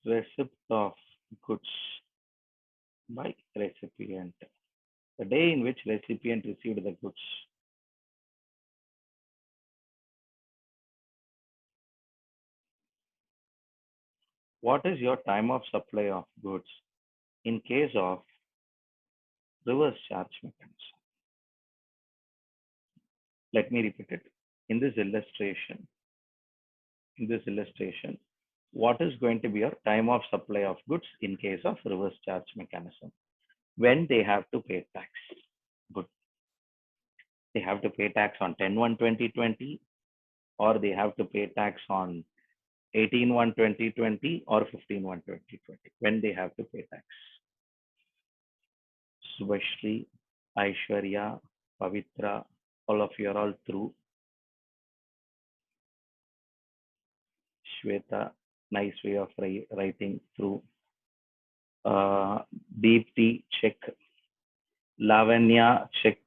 receipt of goods by recipient. The day in which recipient received the goods. What is your time of supply of goods in case of reverse charge mechanism? Let me repeat it. In this illustration, what is going to be your time of supply of goods in case of reverse charge mechanism? When they have to pay tax. Good. They have to pay tax on 10/1/2020, or they have to pay tax on 18/1/2020 or 15/1/2020. When they have to pay tax. Subhashri, Aishwarya, Pavitra, all of you are all through. Shweta, nice way of writing through. Deepti, check. Lavanya, check.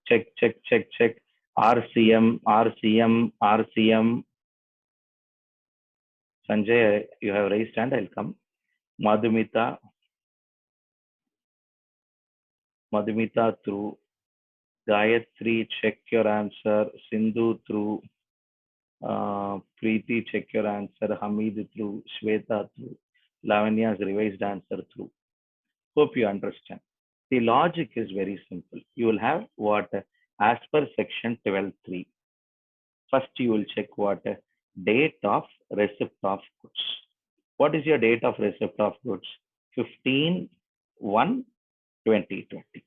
RCM. Sanjay, you have raised hand, I'll come. Madhumita through. Gayatri, check your answer. Sindhu through. Preeti, check your answer. Hamid through. Shweta through. Lavanya's revised answer through. Hope you understand. The logic is very simple. You will have what? As per section 12.3. First, you will check what? Date of receipt of goods. What is your date of receipt of goods? 15/1/2020.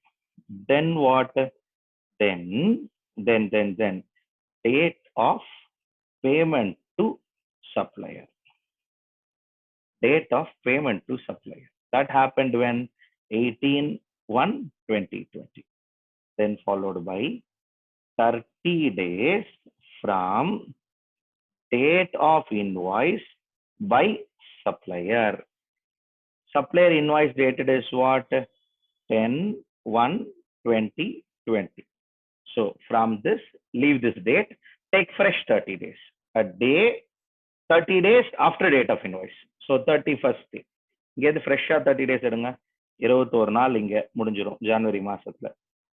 Then what? Then date of payment to supplier. Date of payment to supplier. That happened when? 18/1/2020. Then followed by 30 days from date of invoice by supplier. Supplier invoice dated is what? 10/1/2020. So from this, leave this date, take fresh 30 days. A day, 30 days after date of invoice. So 31st day. இங்கே ஃப்ரெஷ்ஷாக 30 days எடுங்க. 21 நாள் இங்கே முடிஞ்சிடும் ஜனவரி மாசத்துல.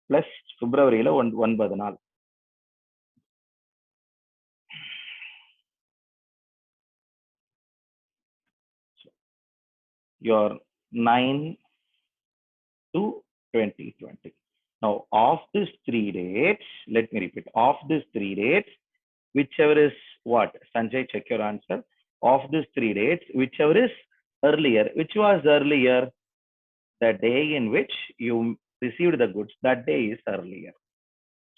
Plus பிப்ரவரியில 9 நாள். Your 9 to 2020. Now, of these 3 dates, let me repeat, of these 3 dates, whichever is what? Sanjay, check your answer. Of these 3 dates, whichever is earlier, which was earlier? The day in which you received the goods, that day is earlier.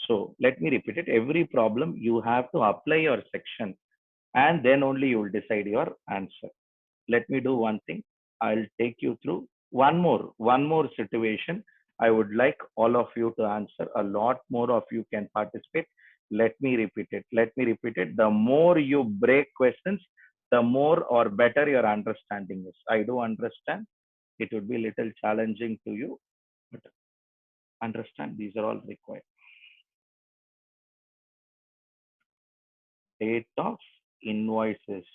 So let me repeat it. Every problem you have to apply your section and then only you will decide your answer. Let me do one thing. I'll take you through one more situation. I would like all of you to answer. A lot more of you can participate. Let me repeat it. The more you break questions, the more or better your understanding is. I do understand it would be a little challenging to you, but understand these are all required. Date of invoices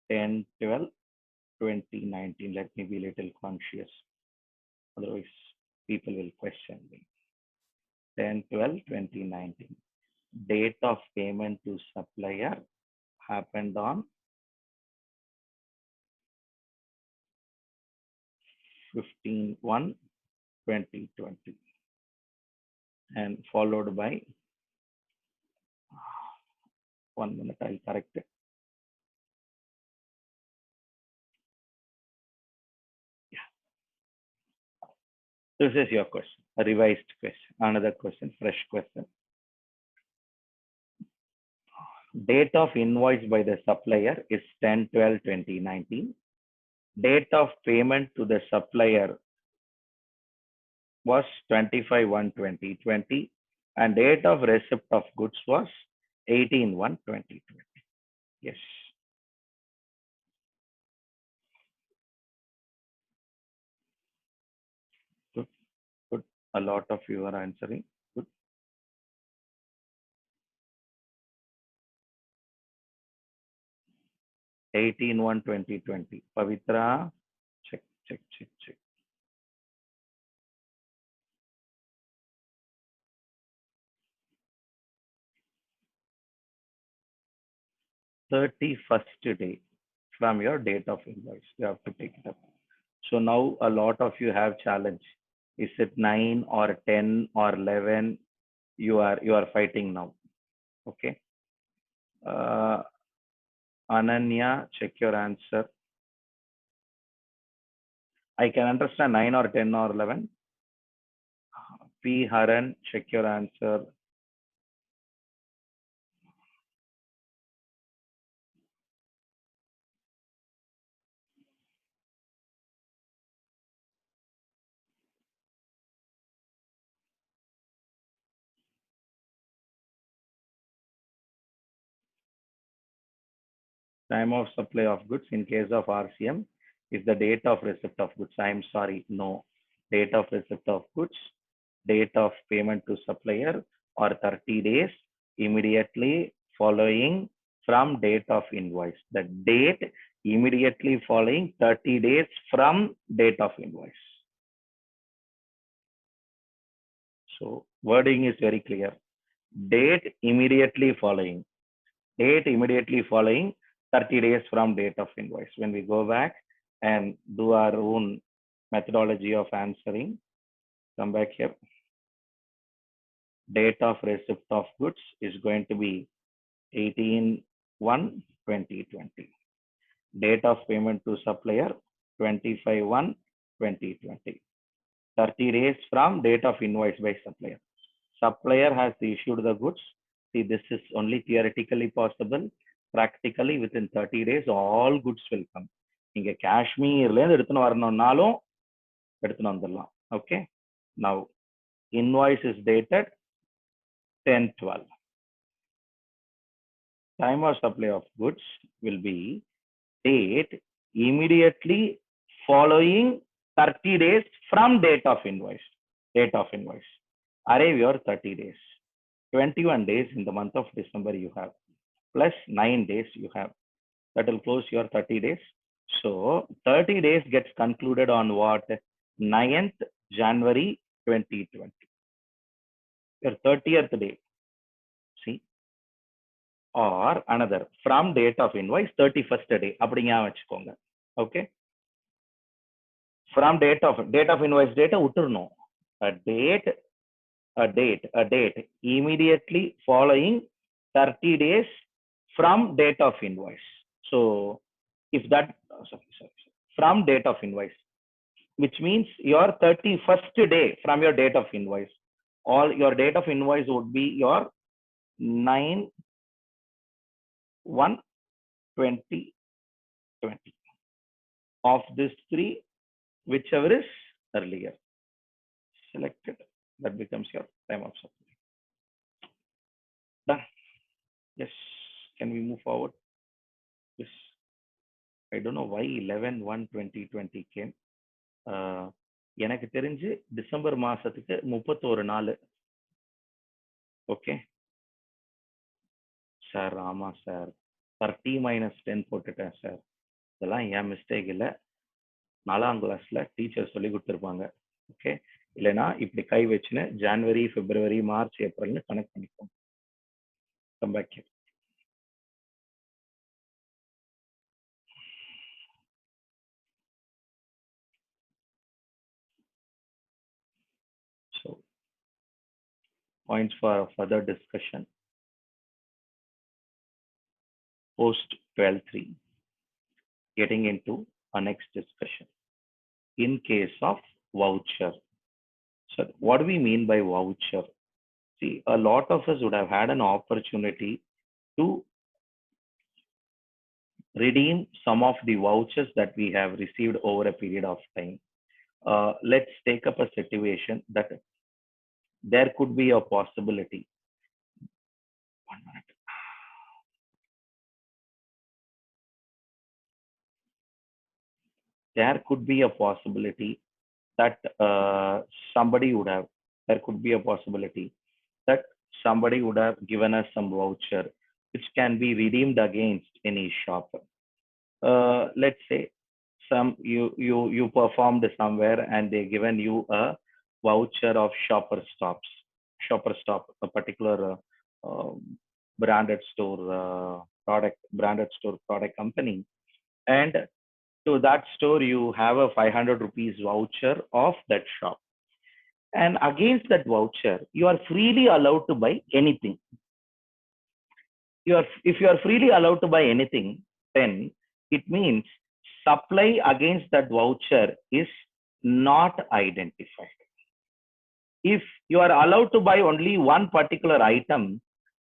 10/12/2019. Let me be a little conscious, otherwise people will question me. 10/12/2019. Date of payment to supplier happened on 15/1/2020 and followed by 1 minute, I'll correct it. Yeah. This is your question, a revised question, another question, fresh question. Date of invoice by the supplier is 10/12/2019. Date of payment to the supplier was 25/1/2020 and date of receipt of goods was 18/1/2020. Yes. Good. Good. A lot of you are answering. Good. Eighteen 1/2020. Pavitra, check. 31st day from your date of invoice. You have to take it up. So now a lot of you have challenge. Is it 9 or 10 or 11? You are fighting now. Okay. Ananya, check your answer. I can understand 9 or 10 or 11. P. Haran, check your answer. Time of supply of goods in case of RCM is the date of receipt of goods. I am sorry, no. Date of receipt of goods, date of payment to supplier or 30 days immediately following from date of invoice. The date immediately following 30 days from date of invoice. So wording is very clear. Date immediately following. Date immediately following 30 days from date of invoice. When we go back and do our own methodology of answering, come back here. Date of receipt of goods is going to be 18/1/2020. Date of payment to supplier 25/1/2020. 30 days from date of invoice by supplier. Supplier has issued the goods. See, this is only theoretically possible. Practically within 30 days, all goods will come. இங்க காஷ்மீர்ல இருந்து எடுத்துன்னு வரணும்னாலும் எடுத்துன்னு வந்துடலாம். Okay. Now, invoice is dated 10/12. Time of supply of goods will be date immediately following 30 days from date of invoice. Date of invoice. Arrive your 30 days. 21 days in the month of December you have. Plus 9 days you have. That will close your 30 days. So 30 days gets concluded on what? 9th January 2020. Your 30th day. See? Or another, from date of invoice 31st day. அப்படிங்க வச்சுக்கோங்க. Okay. from date of invoice data utturno. A date immediately following 30 days from date of invoice. So if that from date of invoice, which means your 31st day from your date of invoice, all your date of invoice would be your 9/1/2020. Of these three, whichever is earlier selected, that becomes your time of supply. Done. Yes. Can we move forward? Yes. I don't know why 11/1/2020 came. எனக்கு தெரிஞ்சு December மாசத்துக்கு 31 நாள். Okay sir. ஆமா sir, 30 - 10 போட்டுட்டேன் sir. இதெல்லாம் என் mistake இல்லை, 4ஆம் கிளாஸ்ல டீச்சர் சொல்லி கொடுத்துருப்பாங்க. ஓகே, இல்லைன்னா இப்படி கை வச்சுன்னு ஜனவரி, பிப்ரவரி, மார்ச், ஏப்ரல்னு கனெக்ட் பண்ணிக்கோங்க. Come back here. So points for further discussion post 12/3, getting into our next discussion in case of voucher. So what do we mean by voucher? See, a lot of us would have had an opportunity to redeem some of the vouchers that we have received over a period of time. Let's take up a situation that there could be a possibility. 1 minute. There could be a possibility that there could be a possibility that somebody would have given us some voucher which can be redeemed against any shop. Let's say you performed somewhere and they given you a voucher of Shopper Stop, a particular branded store product company, and to that store you have a 500 rupees voucher of that shop, and against that voucher you are freely allowed to buy anything. If you are freely allowed to buy anything, then it means supply against that voucher is not identified. If you are allowed to buy only one particular item,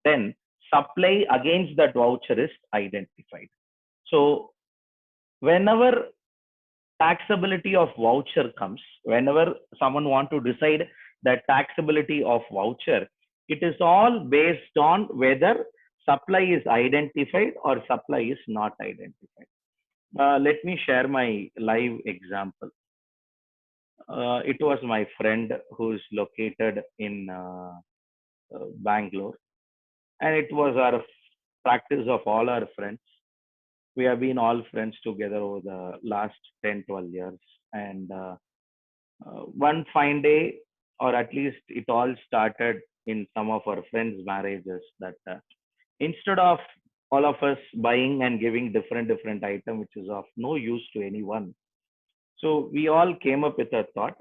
then supply against that voucher is identified. So whenever taxability of voucher comes, whenever someone want to decide the taxability of voucher, it is all based on whether supply is identified or supply is not identified. Let me share my live example. It was my friend who is located in Bangalore, and it was our practice of all our friends. We have been all friends together over the last 10-12 years, and one fine day, or at least it all started in some of our friends' marriages, that instead of all of us buying and giving different item which is of no use to anyone, so we all came up with a thought: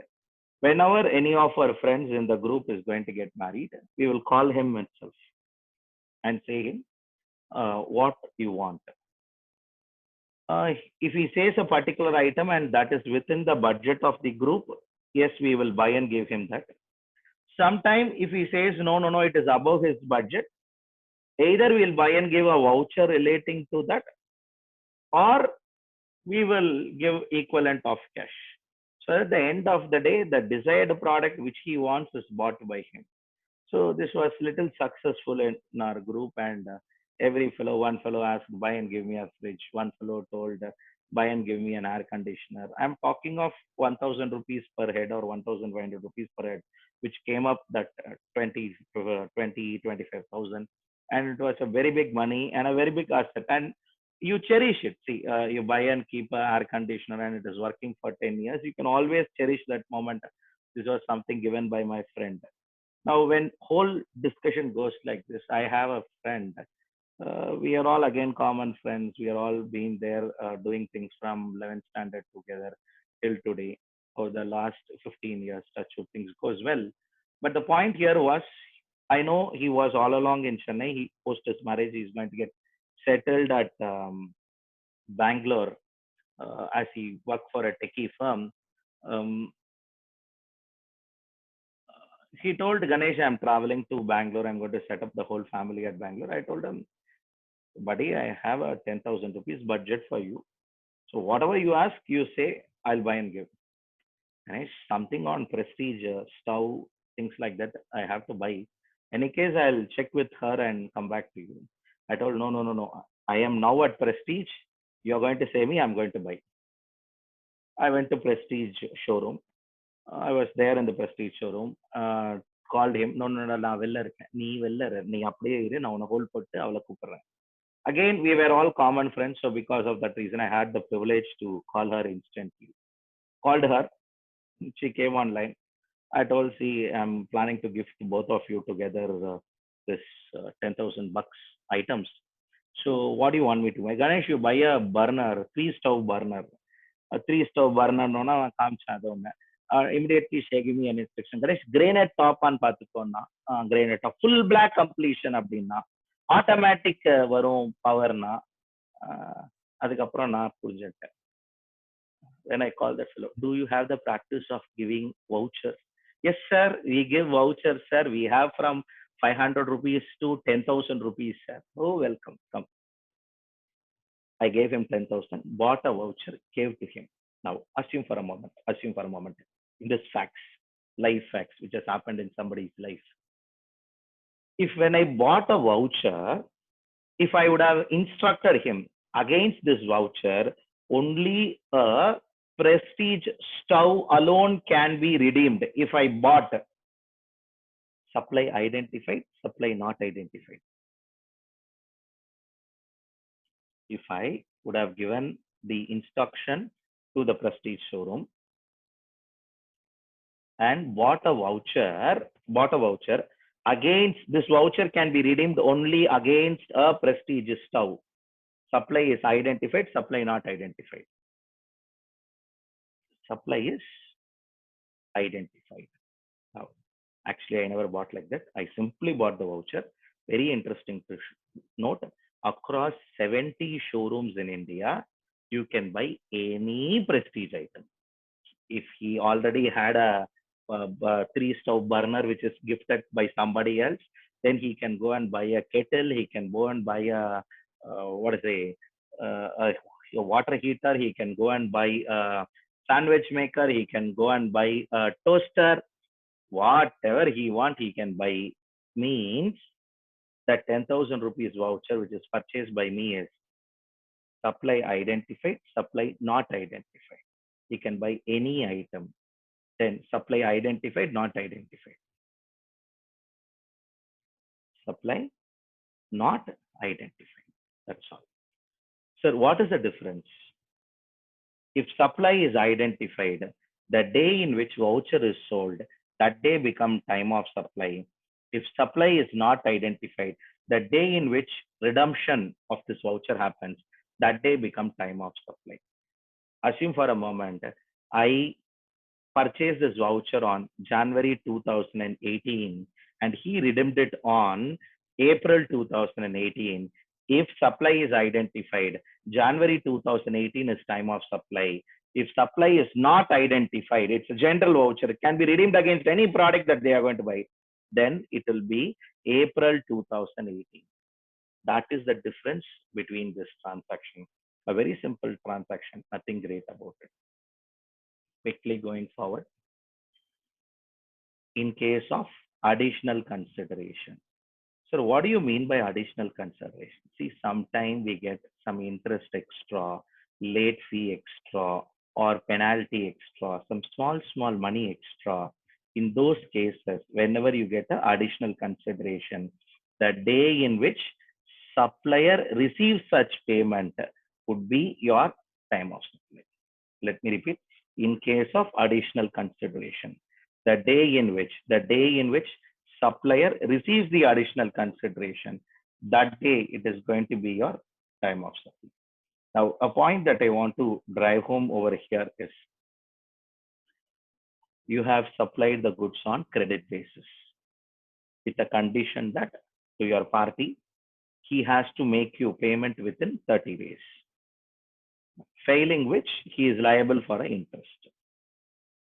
whenever any of our friends in the group is going to get married, we will call him itself and say him, what you want. If he says a particular item and that is within the budget of the group, yes, we will buy and give him that. Sometime if he says no, it is above his budget, either we'll buy and give a voucher relating to that, or we will give equivalent of cash. So at the end of the day, the desired product which he wants is bought by him. So this was little successful in our group, and one fellow asked, buy and give me a fridge. One fellow told, buy and give me an air conditioner. I'm talking of 1,000 rupees per head or 1,500 rupees per head, which came up that 25,000. And it was a very big money and a very big asset. And you cherish it. See, you buy and keep an air conditioner and it is working for 10 years. You can always cherish that moment. This was something given by my friend. Now, when whole discussion goes like this, I have a friend. We are all again common friends. We are all been there doing things from 11th standard together till today. for the last 15 years. Touch wood, things goes well. But the point here was, I know he was all along in Chennai. He post his marriage, he's going to get settled at Bangalore as he worked for a techie firm. Um, he told Ganesh, I'm traveling to Bangalore. I'm going to set up the whole family at Bangalore. I told him, buddy, I have a 10,000 rupees budget for you. So whatever you ask, you say, I'll buy and give. Ganesh, something on prestige, stove, things like that, I have to buy. Any case, I'll check with her and come back to you. I told, no, no, no, no. I am now at prestige. You're going to say me, I'm going to buy. I went to prestige showroom. I was there in the prestige showroom. Called him. No, no, no, நான் வெளில இருக்கேன். நீ வெளில இரு. நீ அப்படியே இரு. நான் உன்னை ஹோல்ட் போட்டு அவளை கூப்பிடுறேன். Again, we were all common friends. So because of that reason, I had the privilege to call her instantly. Called her. She came online. I told, see, I'm planning to gift both of you together this 10,000 bucks items. So what do you want me to buy? Ganesh, you buy a burner, 3-stove burner. A 3-stove burner, no, no, immediately she gave me an instruction. Ganesh, granite top on pathukonna, granite top, full black completion அப்படின்னா automatic வரும் பவர்னா அதுக்கப்புறம் நான் புரிஞ்சுட்டேன். When I call that fellow, do you have the practice of giving vouchers? Yes, sir. We give vouchers, sir. We have from 500 rupees to 10,000 rupees, sir. Oh, welcome. Come. I gave him 10,000, bought a voucher, gave to him. Now, assume for a moment, in this facts, life facts, which has happened in somebody's life. If when I bought a voucher, if I would have instructed him against this voucher, only a prestige stove alone can be redeemed. If I bought supply identified, supply not identified. If I would have given the instruction to the prestige showroom and bought a voucher, against this voucher can be redeemed only against a prestige stove. Supply is identified, supply not identified. Supply is identified. Now, actually, I never bought like that. I simply bought the voucher. Very interesting to note. Across 70 showrooms in India, you can buy any prestige item. If he already had a 3-stove burner which is gifted by somebody else, then he can go and buy a kettle. He can go and buy a water heater. He can go and buy a sandwich maker. He can go and buy a toaster. Whatever he wants, he can buy. Means that 10,000 rupees voucher which is purchased by me is supply identified, supply not identified. He can buy any item. Then supply identified, not identified. Supply not identified. That's all. Sir, what is the difference? If supply is identified, the day in which voucher is sold, that day become time of supply. If supply is not identified, the day in which redemption of this voucher happens, that day become time of supply. Assume for a moment, I purchased this voucher on January 2018 and he redeemed it on April 2018. If supply is identified, January 2018 is time of supply. If supply is not identified, it's a general voucher. It can be redeemed against any product that they are going to buy. Then it will be April 2018. That is the difference between this transaction. A very simple transaction, nothing great about it. Quickly going forward. In case of additional consideration. So what do you mean by additional consideration? See, sometimes we get some interest extra, late fee extra, or penalty extra, some small money extra. In those cases, whenever you get an additional consideration, the day in which supplier receives such payment would be your time of supply. Let me repeat. In case of additional consideration, the day in which supplier receives the additional consideration, that day it is going to be your time of supply. Now, a point that I want to drive home over here is you have supplied the goods on credit basis with a condition that to your party, he has to make you payment within 30 days, failing which he is liable for an interest.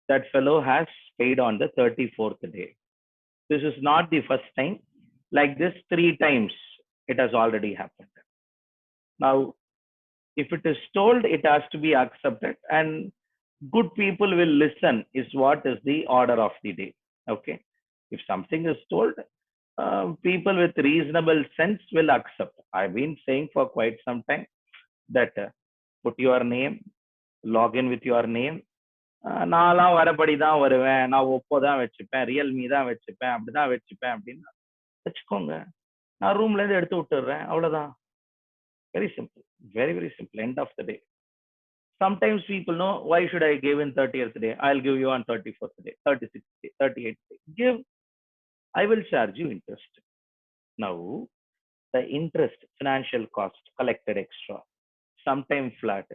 That fellow has paid on the 34th day. This is not the first time. Like this, 3 times it has already happened. Now, if it is told, it has to be accepted, and good people will listen, is what is the order of the day. Okay. If something is told, people with reasonable sense will accept. I've been saying for quite some time that put your name, log in with your name. நான்லாம் வரபடி தான் வருவேன், நான் Oppo தான் வச்சுப்பேன், Realme தான் வச்சுப்பேன், அப்படிதான் வச்சுப்பேன் அப்படின்னு வச்சுக்கோங்க. நான் ரூம்ல இருந்து எடுத்து விட்டுறேன், அவ்வளவுதான். Very simple, very, very simple. End of the day. Sometimes people know, why should I give in 30th day? I'll give you on 34th day, 36th day, 38th day. Give, I will charge you interest. Now, the interest, financial cost collected extra, sometimes flat.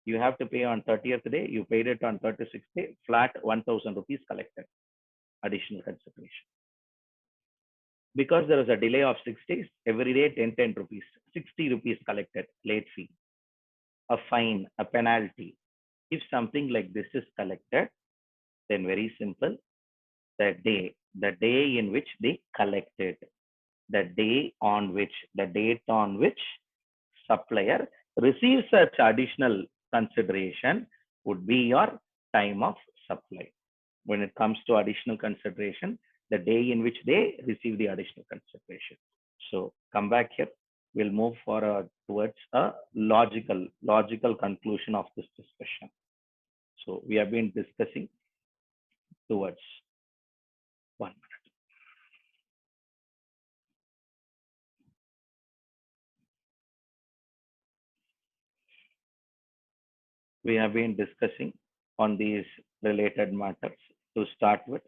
You have to pay on 30th day, you paid it on 36th day, flat 1,000 rupees collected, additional consideration. Because there is a delay of 6 days, every day 10 rupees, 60 rupees collected, late fee, a fine, a penalty. If something like this is collected, then very simple, the day in which they collected, the date on which supplier receives such additional consideration would be your time of supply. When it comes to additional consideration, the day in which they receive the additional consideration. So come back here. We'll move forward towards a logical conclusion of this discussion. So we have been discussing towards 1 minute. We have been discussing on these related matters. To start with,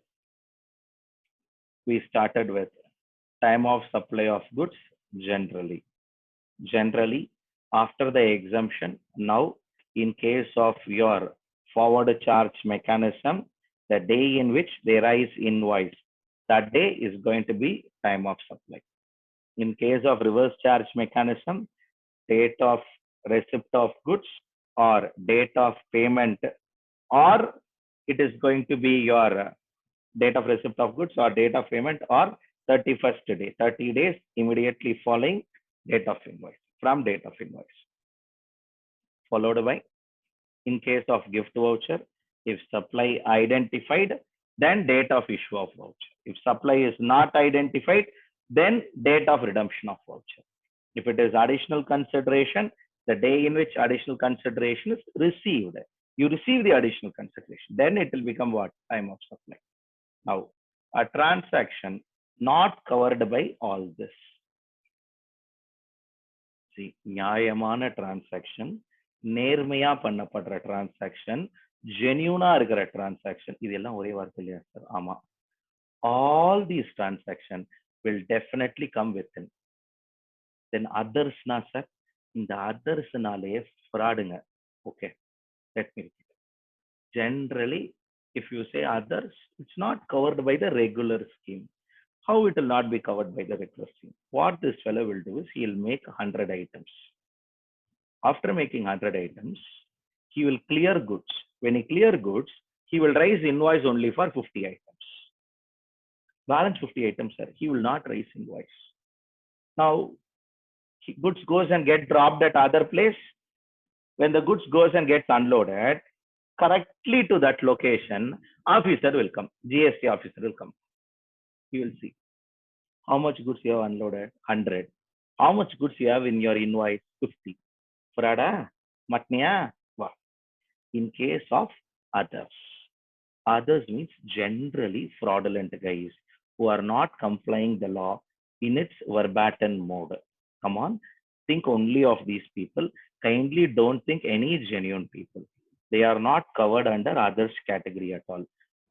we started with time of supply of goods generally. Generally, after the exemption, now in case of your forward charge mechanism, the day in which they raise invoice, that day is going to be time of supply. In case of reverse charge mechanism, date of receipt of goods or date of payment, or it is going to be your date of receipt of goods or date of payment, or 31st day, 30 days immediately following date of invoice, from date of invoice. Followed by, in case of gift voucher, if supply identified, then date of issue of voucher. If supply is not identified, then date of redemption of voucher. If it is additional consideration, the day in which additional consideration is received, you receive the additional consideration, then it will become what? Time of supply. Now, a transaction not covered by all this. See, நியாயமான transaction, நேர்மையா பண்ணப்படுற transaction, genuine இருக்கிற transaction, இதெல்லாம் ஒரே வார்த்தையில sir. ஆமா, all these transactions will definitely come within. Then others na sir, இந்த others நாலே fraudங்க. Okay, let me repeat. Generally, if you say others, it's not covered by the regular scheme. How it will not be covered by the regular scheme? What this fellow will do is he will make 100 items. After making 100 items, he will clear goods. When he clear goods, he will raise invoice only for 50 items. Balance 50 items, sir. He will not raise invoice. Now, goods goes and get dropped at other place. When the goods goes and gets unloaded, correctly to that location, officer will come. GST officer will come. He will see how much goods you have unloaded, 100. How much goods you have in your invoice, 50. Frada, matniya, wow. In case of others means generally fraudulent guys who are not complying the law in its verbatim mode. Come on, think only of these people. Kindly don't think any genuine people. They are not covered under others category at all.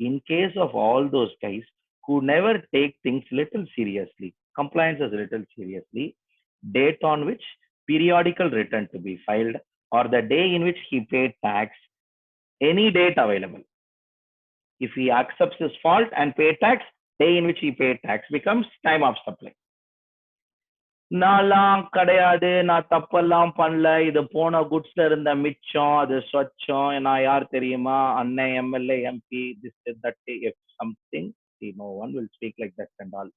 In case of all those guys who never take things little seriously, compliance as little seriously, date on which periodical return to be filed, or the day in which he paid tax, any date available. If he accepts his fault and pay tax, day in which he paid tax becomes time of supply. நான்லாம் கிடையாது, நான் தப்பெல்லாம் பண்ணல, இது போன குட்ஸ்ல இருந்த மிச்சம், அது சொச்சம், நான் யார் தெரியுமா, அண்ணன் MLA MP, this that. If something, see, no one will speak like that and all.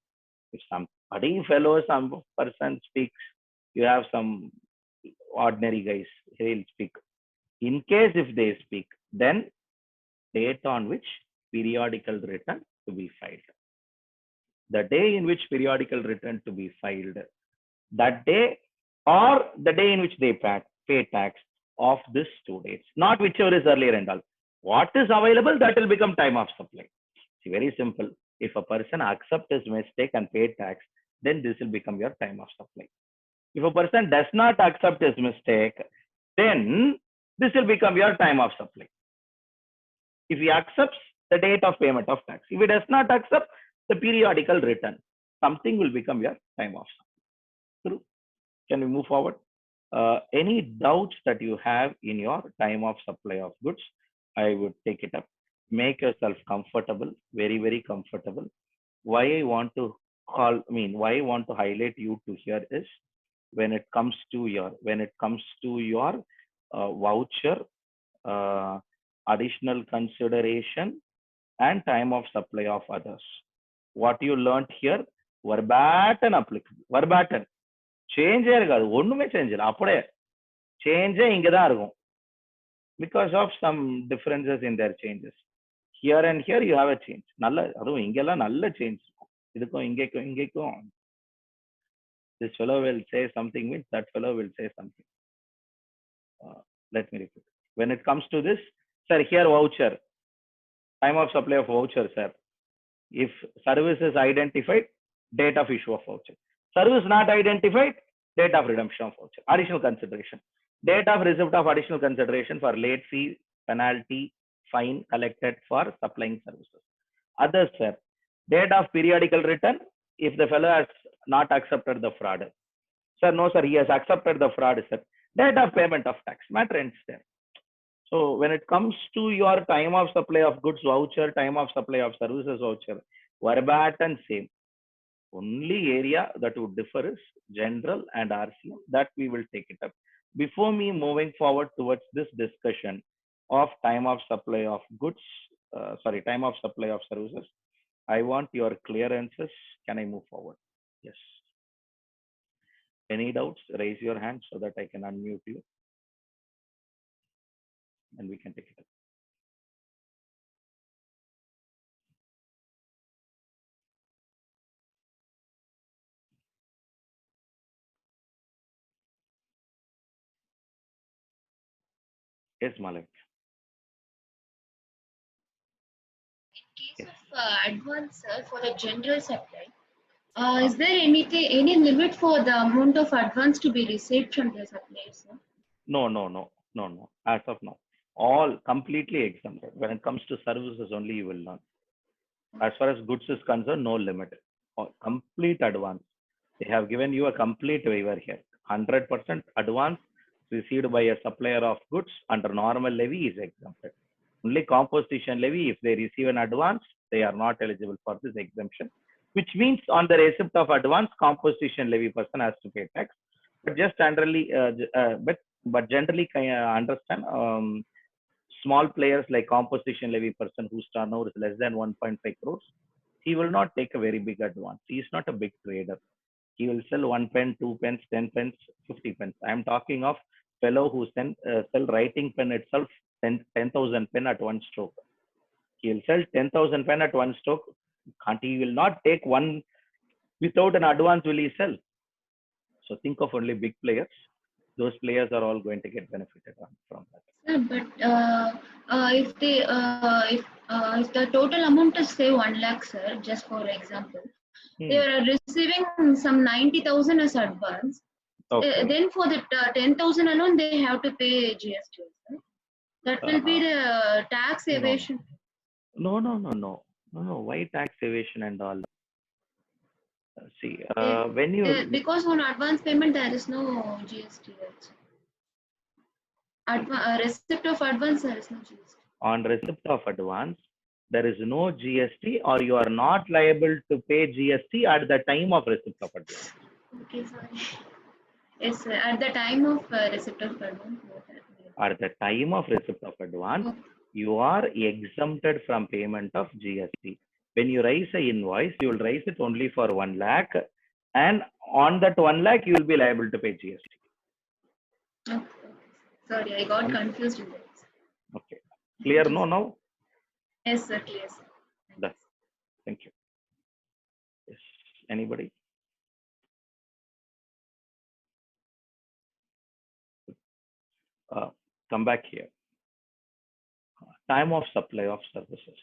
If somebody fellow, some person speaks, you have some ordinary guys, he will speak. In case if they speak, then date on which periodical return to be filed. The day in which periodical return to be filed, that day or the day in which they pay tax of this 2 dates, not whichever is earlier and all. What is available, that will become time of supply. See, very simple. If a person accepts his mistake and pay tax, then this will become your time of supply. If a person does not accept his mistake, then this will become your time of supply. If he accepts the date of payment of tax, if he does not accept the periodical return, something will become your time of supply. True. Can we move forward? Any doubts that you have in your time of supply of goods, I would take it up. Make yourself comfortable, very, very comfortable. Why I want to highlight you to here is when it comes to your voucher, additional consideration, and time of supply of others. What you learned here, verbatim applicable. Verbatim. Change இருக்காது, ஒண்ணுமே change இல்லை, அப்படியே சேஞ்சே இங்க தான் இருக்கும். Because of some differences in their changes. Here and here you have a change. நல்ல, அதுவும் இங்கெல்லாம் நல்ல சேஞ்ச் இருக்கும். இதுக்கும் இங்கேக்கும் this fellow will say something means that fellow will say something. Let me repeat. When it comes to this, sir, here voucher, time of supply of voucher, sir. If service is identified, date of issue of voucher. Service not identified, date of redemption of voucher. Additional consideration. Date of receipt of additional consideration for late fee, penalty, fine collected for supplying services. Others, sir. Date of periodical return, if the fellow has not accepted the fraud. Sir, no, sir, he has accepted the fraud, sir. Date of payment of tax. Matter ends there. So when it comes to your time of supply of goods voucher, time of supply of services voucher, verbatim same. Only area that would differ is general and RCM, that we will take it up. Before me moving forward towards this discussion of time of supply of goods, time of supply of services, I want your clearances. Can I move forward? Yes. Any doubts? Raise your hand so that I can unmute you and we can take it up. Yes, Malik. In case of advance for the general supply, is there any limit for the amount of advance to be received from the suppliers? No. As of now, all completely exempted. When it comes to services only, you will not. As far as goods is concerned, no limit. Complete advance. They have given you a complete waiver here. 100% advance received by a supplier of goods under normal levy is exempted. Only composition levy, if they receive an advance, they are not eligible for this exemption, which means on the receipt of advance, composition levy person has to pay tax. But just generally, generally understand, small players like composition levy person whose turnover is less than 1.5 crores, he will not take a very big advance. He is not a big trader. He will sell 1 pen, 2 pence, 10 pence, 50 pence. I am talking of fellow who sell writing pen itself 10,000 pen at one stroke. He will sell 10,000 pen at one stroke. He will not take one without an advance. Will he sell? So think of only big players. Those players are all going to get benefited from that. Sir, but if the total amount is say 1 lakh, sir, just for example, they are receiving some 90,000 as advance. Okay. Then for the 10,000 alone, they have to pay GST. Sir. That will be the tax evasion. No. Why tax evasion and all? See, when you because on advance payment there is no GST. Receipt of advance there is no GST. On receipt of advance, there is no GST or you are not liable to pay GST at the time of receipt of advance. Okay, sorry. Yes, sir. At the time of receipt of advance. At the time of receipt of advance, Okay. you are exempted from payment of GST. When you raise an invoice, you will raise it only for 1 lakh, and on that 1 lakh, you will be liable to pay GST. Okay. Sorry, I got confused with that. Okay. Clear no now? Yes, sir. Clear, sir. Done. Thank you. Yes. Anybody? Come back here. Time of supply of services.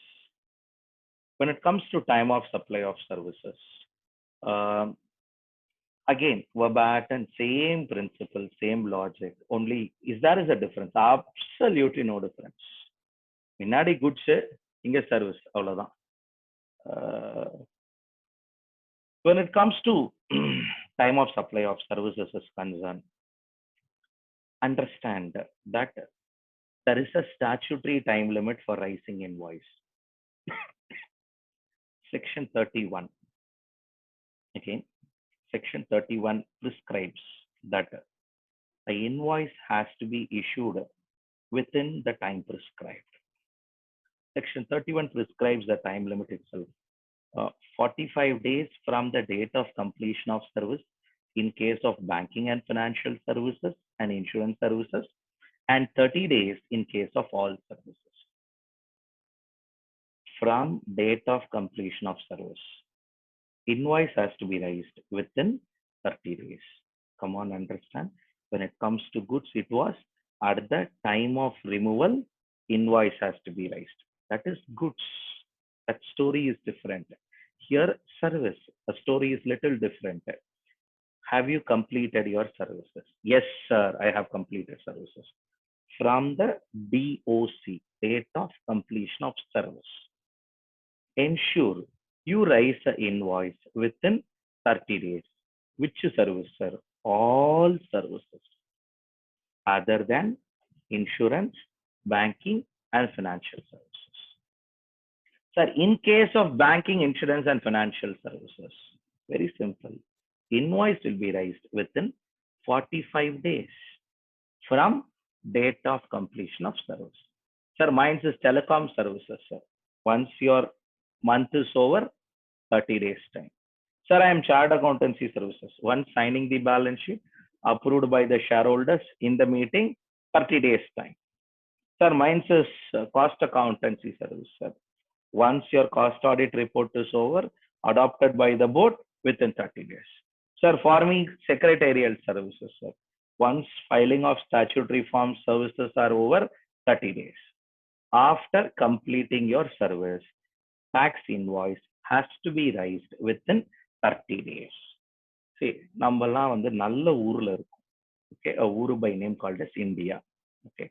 When it comes to time of supply of services, again, verbatim, same principle, same logic. Only there is a difference. Absolutely no difference. Minadi goods, inga service. Avladhan. When it comes to time of supply of services is concerned, understand that there is a statutory time limit for raising invoice. Section 31. Again, Section 31 prescribes that the invoice has to be issued within the time prescribed. Section 31 prescribes the time limit itself. 45 days from the date of completion of service in case of banking and financial services and insurance services, and 30 days in case of all services. From date of completion of service, invoice has to be raised within 30 days. Come on, understand. When it comes to goods, it was at the time of removal, invoice has to be raised. That is goods. That story is different. Here, service, the story is little different. Have you completed your services? Yes, sir, I have completed services. From the DOC, date of completion of service, ensure you raise the invoice within 30 days. Which service, sir? All services other than insurance, banking, and financial services. Sir, in case of banking, insurance, and financial services, very simple. Invoice will be raised within 45 days from date of completion of service. Sir, mine is telecom services, sir. Once your month is over, 30 days time. Sir, I am chartered accountancy services. Once signing the balance sheet, approved by the shareholders in the meeting, 30 days time. Sir, mine is cost accountancy service, sir. Once your cost audit report is over, adopted by the board within 30 days. Sir, for me, secretarial services, sir. Once filing of statutory form services are over, 30 days. After completing your service, tax invoice has to be raised within 30 days. See, நம்மலாம் வந்து நல்ல ஊர்ல இருக்கும். Okay, a ஊரு by name called as India. Okay.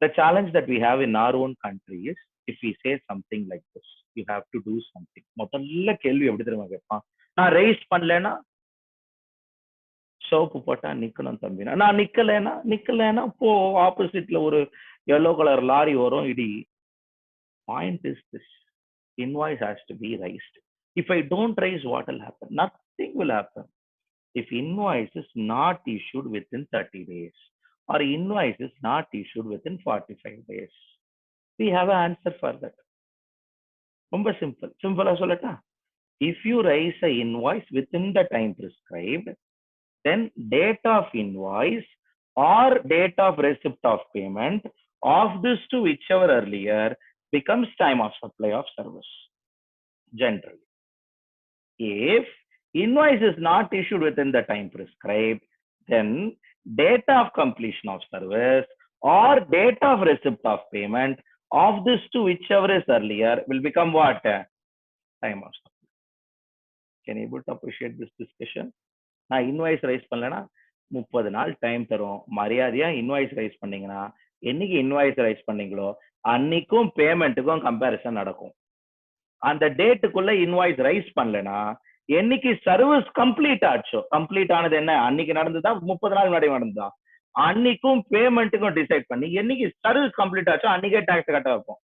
The challenge that we have in our own country is, if we say something like this, you have to do something. முதல்ல கேள்வி எப்படி தெரியுமா கேட்பான்? நான் ரைஸ் பண்ணலனா சோப்பு போட்டா நிக்கணும் தம்பினா, நான் நிக்கலனா போ ஆப்போசிட்ல ஒரு yellow color லாரி வரும் இடி. Point is this: invoice has to be raised. If I don't raise, what will happen? Nothing will happen. If invoice is not issued within 30 days or invoice is not issued within 45 days, we have an answer for that. ரொம்ப simple. Simple சொல்லட்டா? If you raise an invoice within the time prescribed, then date of invoice or date of receipt of payment of this to whichever earlier becomes time of supply of service. Generally, if invoice is not issued within the time prescribed, then date of completion of service or date of receipt of payment of this to whichever is earlier will become what? Time of supply. Can you able to appreciate this discussion? நான் invoice rice பண்ணலன்னா 30 நாள் time தரும். மரியாதையா invoice rice பண்ணீங்கன்னா, என்னைக்கு invoice rice பண்ணீங்களோ அன்னைக்கும் பேமெண்ட்டுக்கும் comparison நடக்கும். அந்த டேட்டுக்குள்ள இன்வாய்ஸ் ரைஸ் பண்ணலன்னா, என்னைக்கு சர்வீஸ் கம்ப்ளீட் ஆச்சோ, கம்ப்ளீட் ஆனது என்ன அன்னைக்கு நடந்ததா 30 நாள் முன்னாடி நடந்ததா, அன்னைக்கும் பேமெண்ட்டுக்கும் டிசைட் பண்ணி என்னைக்கு சர்வீஸ் கம்ப்ளீட் ஆச்சோ அன்னைக்கே டாக்ஸ் கட்ட வைப்போம்.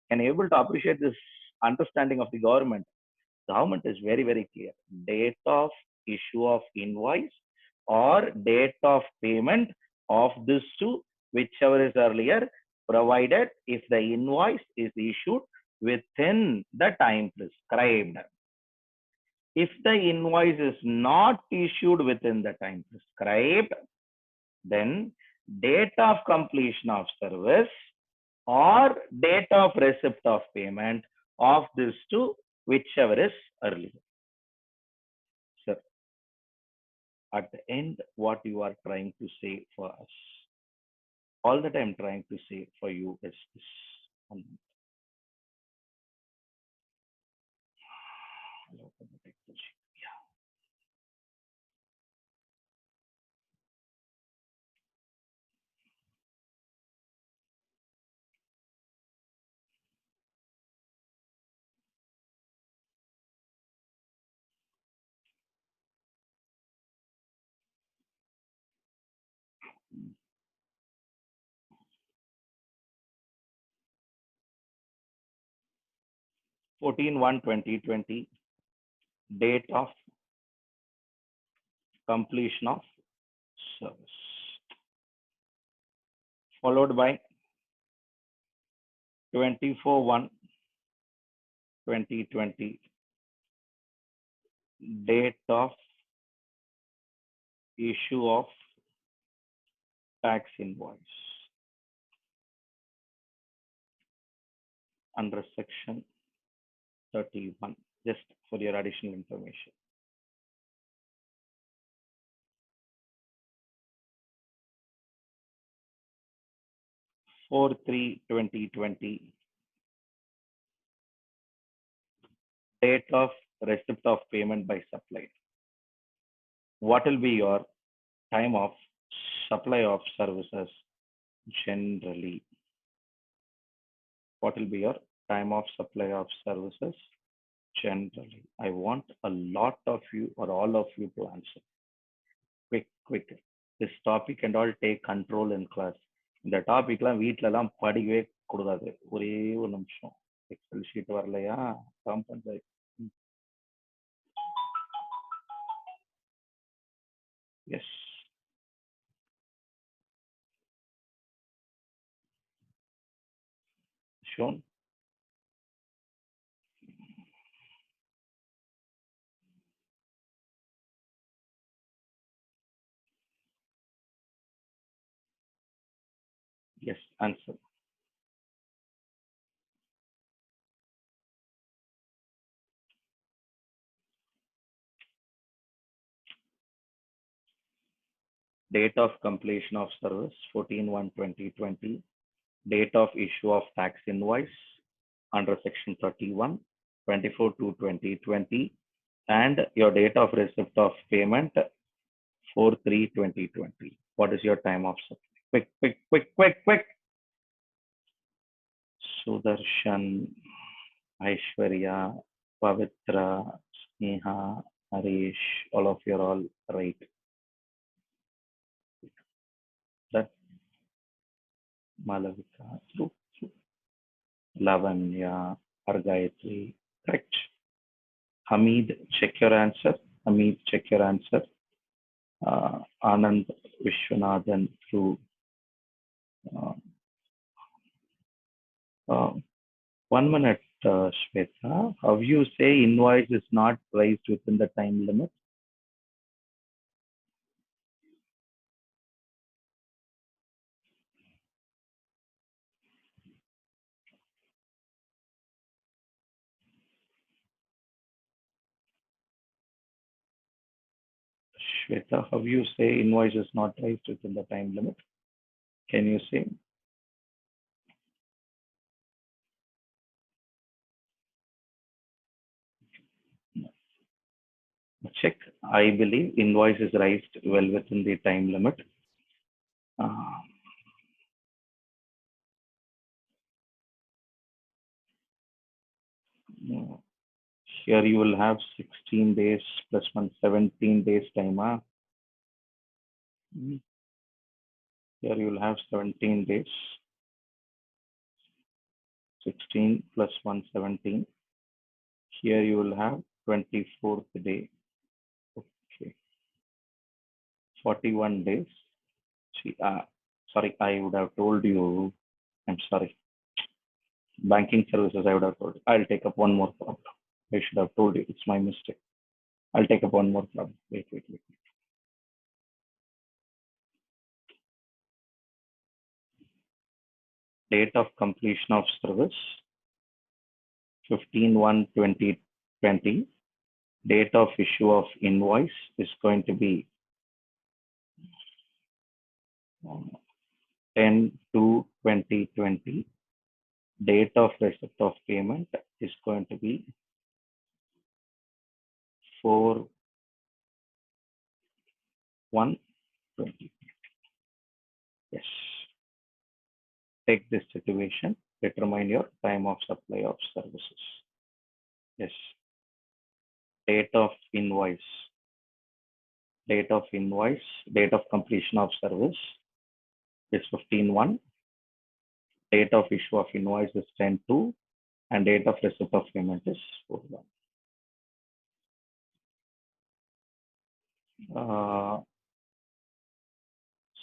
Can you able to appreciate this understanding of the government? Government is very, very clear. Date of issue of invoice or date of payment of this two, whichever is earlier, provided if the invoice is issued within the time prescribed. If the invoice is not issued within the time prescribed, then date of completion of service or date of receipt of payment of this two, whichever is earlier. Sir, at the end, what you are trying to say for us, all that I'm trying to say for you is this. 14/1/2020, date of completion of service, followed by 24/1/2020, date of issue of tax invoice under section 31, just for your additional information. For 3/2020, date of receipt of payment by supplier. What will be your time of supply of services generally? What will be your time of supply of services generally? I want a lot of you or all of you to answer. Quick. This topic and all take control in class. இந்த டாபிக்லாம் வீட்டிலலாம் படிக்கவே கூடாது. ஒரே ஒரு நிமிஷம். Excel sheet வரலையா? Compensate. Yes. Shown. Yes, answer. Date of completion of service 14/1/2020, date of issue of tax invoice under section 31, 24/2/2020, and your date of receipt of payment 4/3/2020. What is your time of supply? Quick. Sudarshan, Aishwarya, Pavitra, Sneha, Harish, all of you are all right. That Malavika, true. Lavanya, Argayatri, correct. Hamid, check your answer. Anand Vishwanathan, true. 1 minute, Shweta. How you say invoice is not raised within the time limit? Shweta, how you say invoice is not raised within the time limit? Can you say? Check. I believe invoice is raised well within the time limit. Here you will have 16 days plus 17 days time. Here you will have 17 days. 16 plus 117. Here you will have 24th day. Okay. 41 days. See, sorry, I would have told you. I'm sorry. Banking services, I would have told you. I'll take up one more problem. I should have told you. It's my mistake. I'll take up one more problem. Wait. Date of completion of service 15/1/2020. Date of issue of invoice is going to be 10/2/2020. Date of receipt of payment is going to be 4/1/2020. Yes. Take this situation, determine your time of supply of services. Yes. Date of invoice. Date of invoice, date of completion of service is 15/1. Date of issue of invoice is 10/2, and date of receipt of payment is 4/1.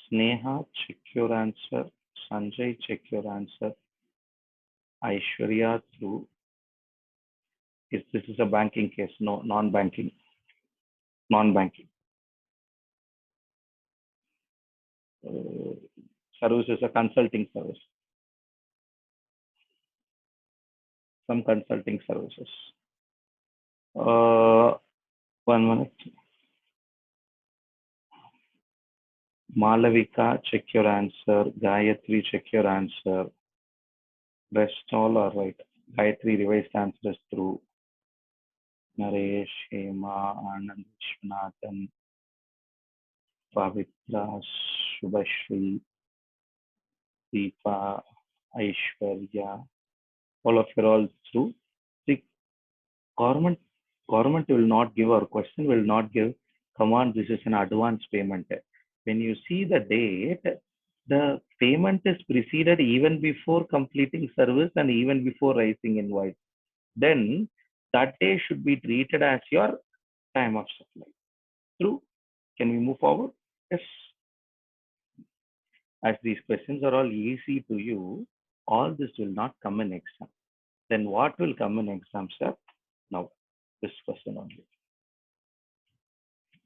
Sneha, check your answer. Sanjay, check your answer. Aishwarya, through. This is a banking case, no non-banking. Non-banking. Service is a consulting service. Some consulting services. 1 minute. Malavika, check your answer. Gayatri, check your answer. Rest all are right. Gayatri revised answers through. Naresh, Hema, Anand, Vishwanathan, Pavitra, Shubhashri, Deepa, Aishwarya. All of you are all through. See, government will not give, or question will not give, come on, this is an advance payment. When you see the date, the payment is preceded even before completing service and even before raising invoice. Then that day should be treated as your time of supply. True? Can we move forward? Yes. As these questions are all easy to you, all this will not come in exam. Then what will come in exam, sir? Now, this question only.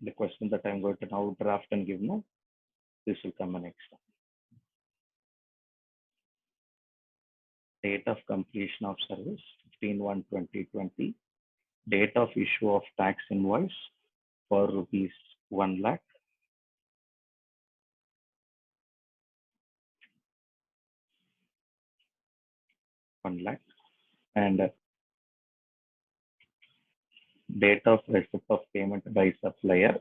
The question that I'm going to now draft and give now, this will come in exam. Date of completion of service 15/1/2020. Date of issue of tax invoice for rupees 1 lakh. And date of receipt of payment by supplier.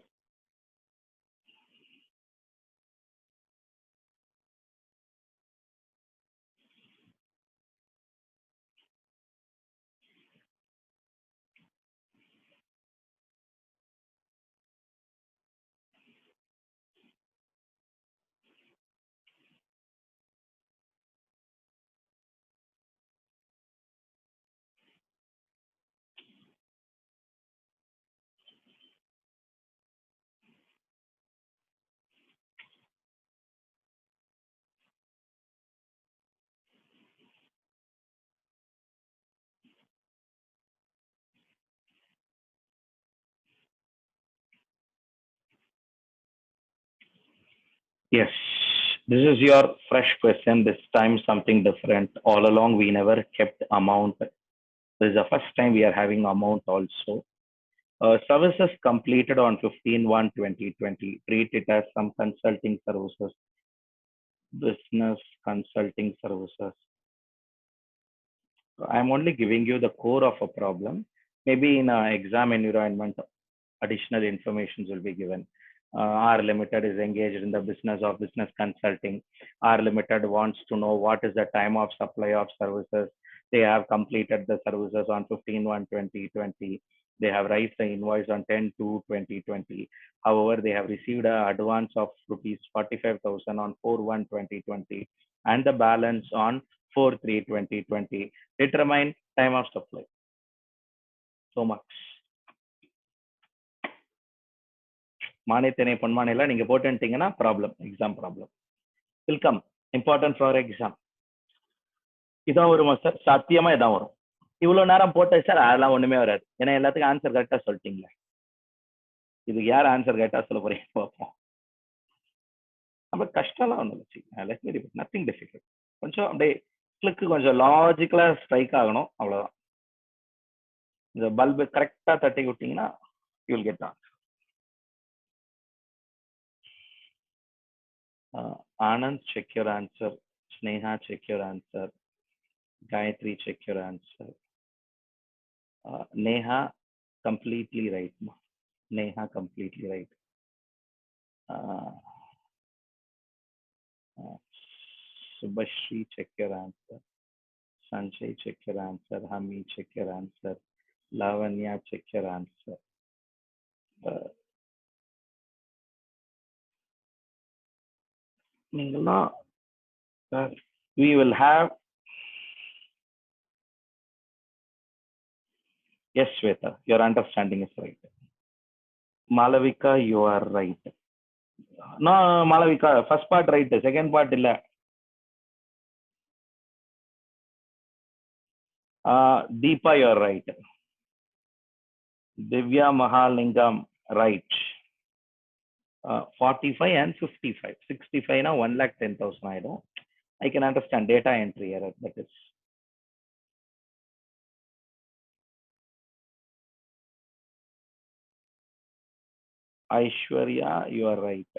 Yes, this is your fresh question. This time something different. All along we never kept amount. This is the first time we are having amount also. Services completed on 15/1/2020. Treat it as some consulting services, business consulting services. I'm only giving you the core of a problem. Maybe in an exam environment, additional information will be given. R Limited is engaged in the business of business consulting. R Limited wants to know what is the time of supply of services. They have completed the services on 15/1/2020. They have raised the invoice on 10/2/2020. However, they have received an advance of rupees 45,000 on 4/1/2020 and the balance on 4/3/2020. Determine time of supply. So much. மானியத்தினை பொன்மானையில நீங்க போட்டுட்டீங்கன்னா problem, exam problem will come. Important for exam. இதான் வருமா sir? சத்தியமா இதான் வரும். இவ்வளவு நேரம் போட்ட சார் அதெல்லாம் ஒண்ணுமே வராது. ஏன்னா எல்லாத்துக்கும் ஆன்சர் கரெக்டா சொல்லிட்டீங்களே. இது யார் ஆன்சர் கரெக்டா சொல்ல போறீங்க பார்ப்போம். நம்ம கஷ்டம்லாம் ஒன்றும் இல்லை. Nothing difficult. கொஞ்சம் அப்படியே கிளிக்கு கொஞ்சம் லாஜிக்கலா ஸ்ட்ரைக் ஆகணும், அவ்வளவுதான். இந்த பல்பு கரெக்டா தட்டி விட்டீங்கன்னா you will get answer. Anand, check your answer. Sneha, check your answer. Gayatri, check your answer. Neha, completely right. Neha, completely right. Subhashri, check your answer. Sanjay, check your answer. Hami, check your answer. Lavanya, check your answer. We will have. Yes, Shweta, your understanding is right. Malavika, you are right. No, Malavika, first part right, second part illa. Deepa, you are right. Divya Mahalingam, right. 45 and 55. 65 now 1,10,000. I know. I can understand data entry error. That is. Aishwarya, you are right.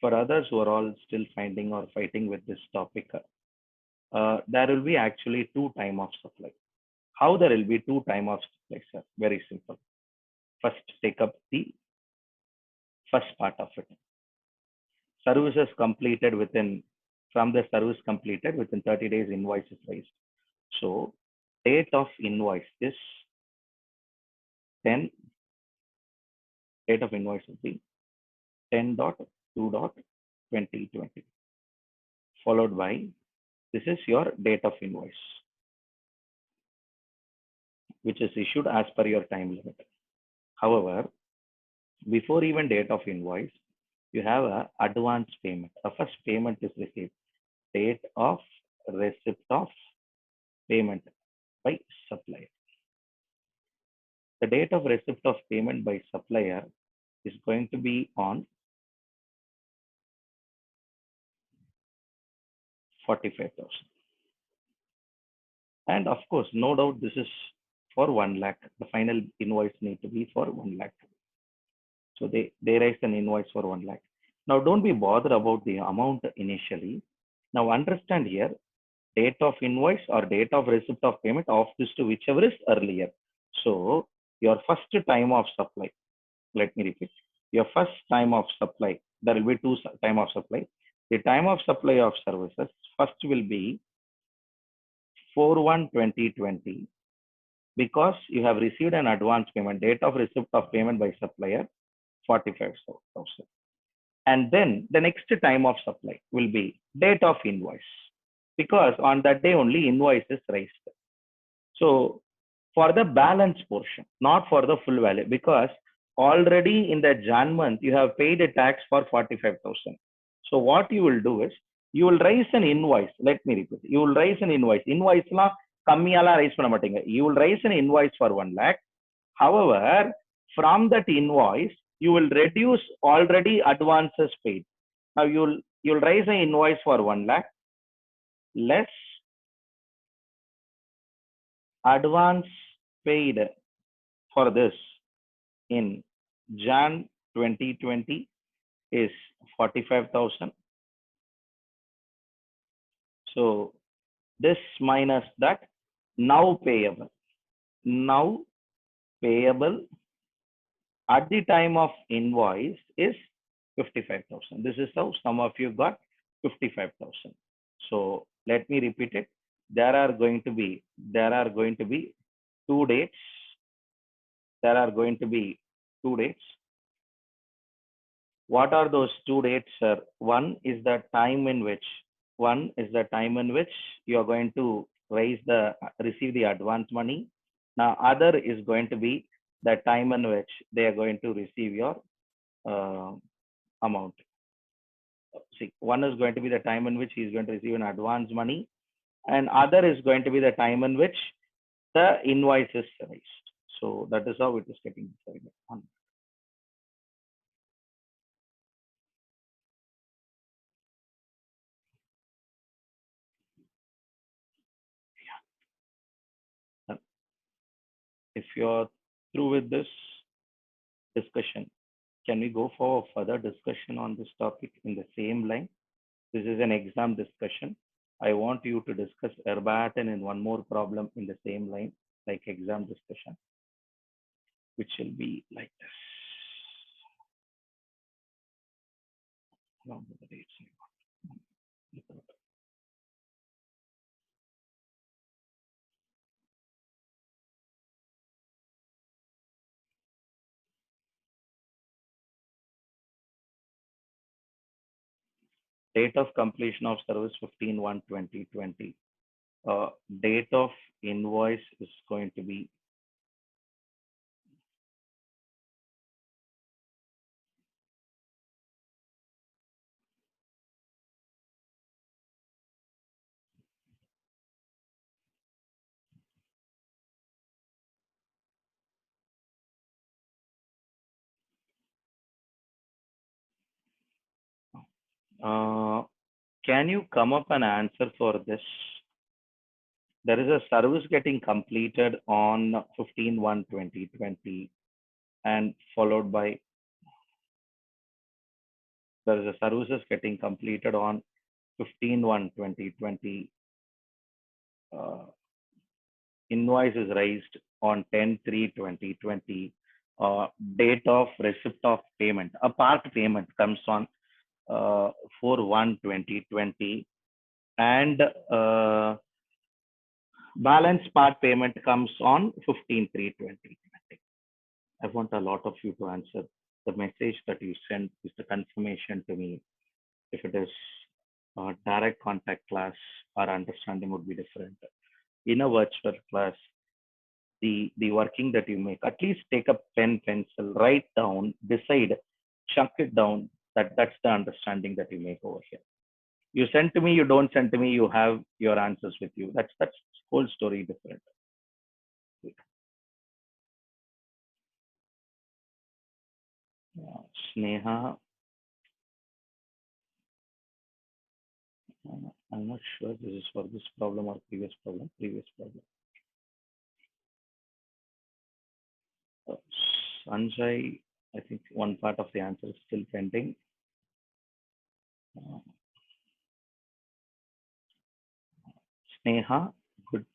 For others who are all still finding or fighting with this topic, there will be actually two time of supply. How there will be two time of supply, sir? Very simple. First, take up the first part of it. Services completed from the service completed within 30 days, invoice is raised. So, date of invoice is 10. Date of invoice will be 10.2.2020, followed by this is your date of invoice, which is issued as per your time limit. However, before even date of invoice, you have a advance payment. The first payment is received. Date of receipt of payment by supplier. The date of receipt of payment by supplier is going to be on 45,000. And of course, no doubt this is for 1 lakh. The final invoice need to be for 1 lakh. So they raise an invoice for 1 lakh. Now don't be bothered about the amount initially. Now understand here, date of invoice or date of receipt of payment of this to whichever is earlier. So your first time of supply, let me repeat, your first time of supply, there will be two time of supply. The time of supply of services first will be 4/1/2020 because you have received an advance payment. Date of receipt of payment by supplier 45,000. And then the next time of supply will be date of invoice because on that day only invoice is raised. So for the balance portion, not for the full value, because already in the Jan month you have paid a tax for 45,000. So what you will do is you will raise an invoice. Let me repeat. You will raise an invoice. Invoice la kammiyala raise panna matinga. You will raise an invoice for 1 lakh. However, from that invoice you will reduce already advances paid. Now you'll raise an invoice for 1 lakh less advance paid for this in Jan 2020 is 45,000. So this minus that now payable at the time of invoice is 55,000. This is how some of you got 55,000. So Let me repeat it. There are going to be 2 dates. There are going to be 2 dates. What are those 2 dates, sir? One is the time in which you are going to receive the advance money. Now, other is going to be the time in which they are going to receive your amount. See, one is going to be the time in which he is going to receive an advance money, and other is going to be the time in which the invoice is raised. So that is how it is getting decided on. If you're through with this discussion, can we go for further discussion on this topic in the same line? This is an exam discussion. I want you to discuss verbatim in one more problem in the same line, like exam discussion, which will be like this. Along with the dates. Date of completion of service 15/1/2020. Date of invoice is going to be can you come up an answer for this? There is a service getting completed on 15/1/2020 and followed by there is a services getting completed on 15/1/2020. Invoice is raised on 10/3/2020. Date of receipt of payment, a part payment comes on 4/1/2020, and balance part payment comes on 15/3/2020. I want a lot of you to answer. The message that you send is the confirmation to me. If it is a direct contact class, our understanding would be different. In a virtual class, the working that you make, at least take a pen, pencil, write down, decide, chunk it down. That's the understanding that you make over here. You send to me, you don't send to me, you have your answers with you. That's whole story different. Sneha, I'm not sure this is for this problem or previous problem. Sanjay, I think one part of the answer is still pending. Sneha, good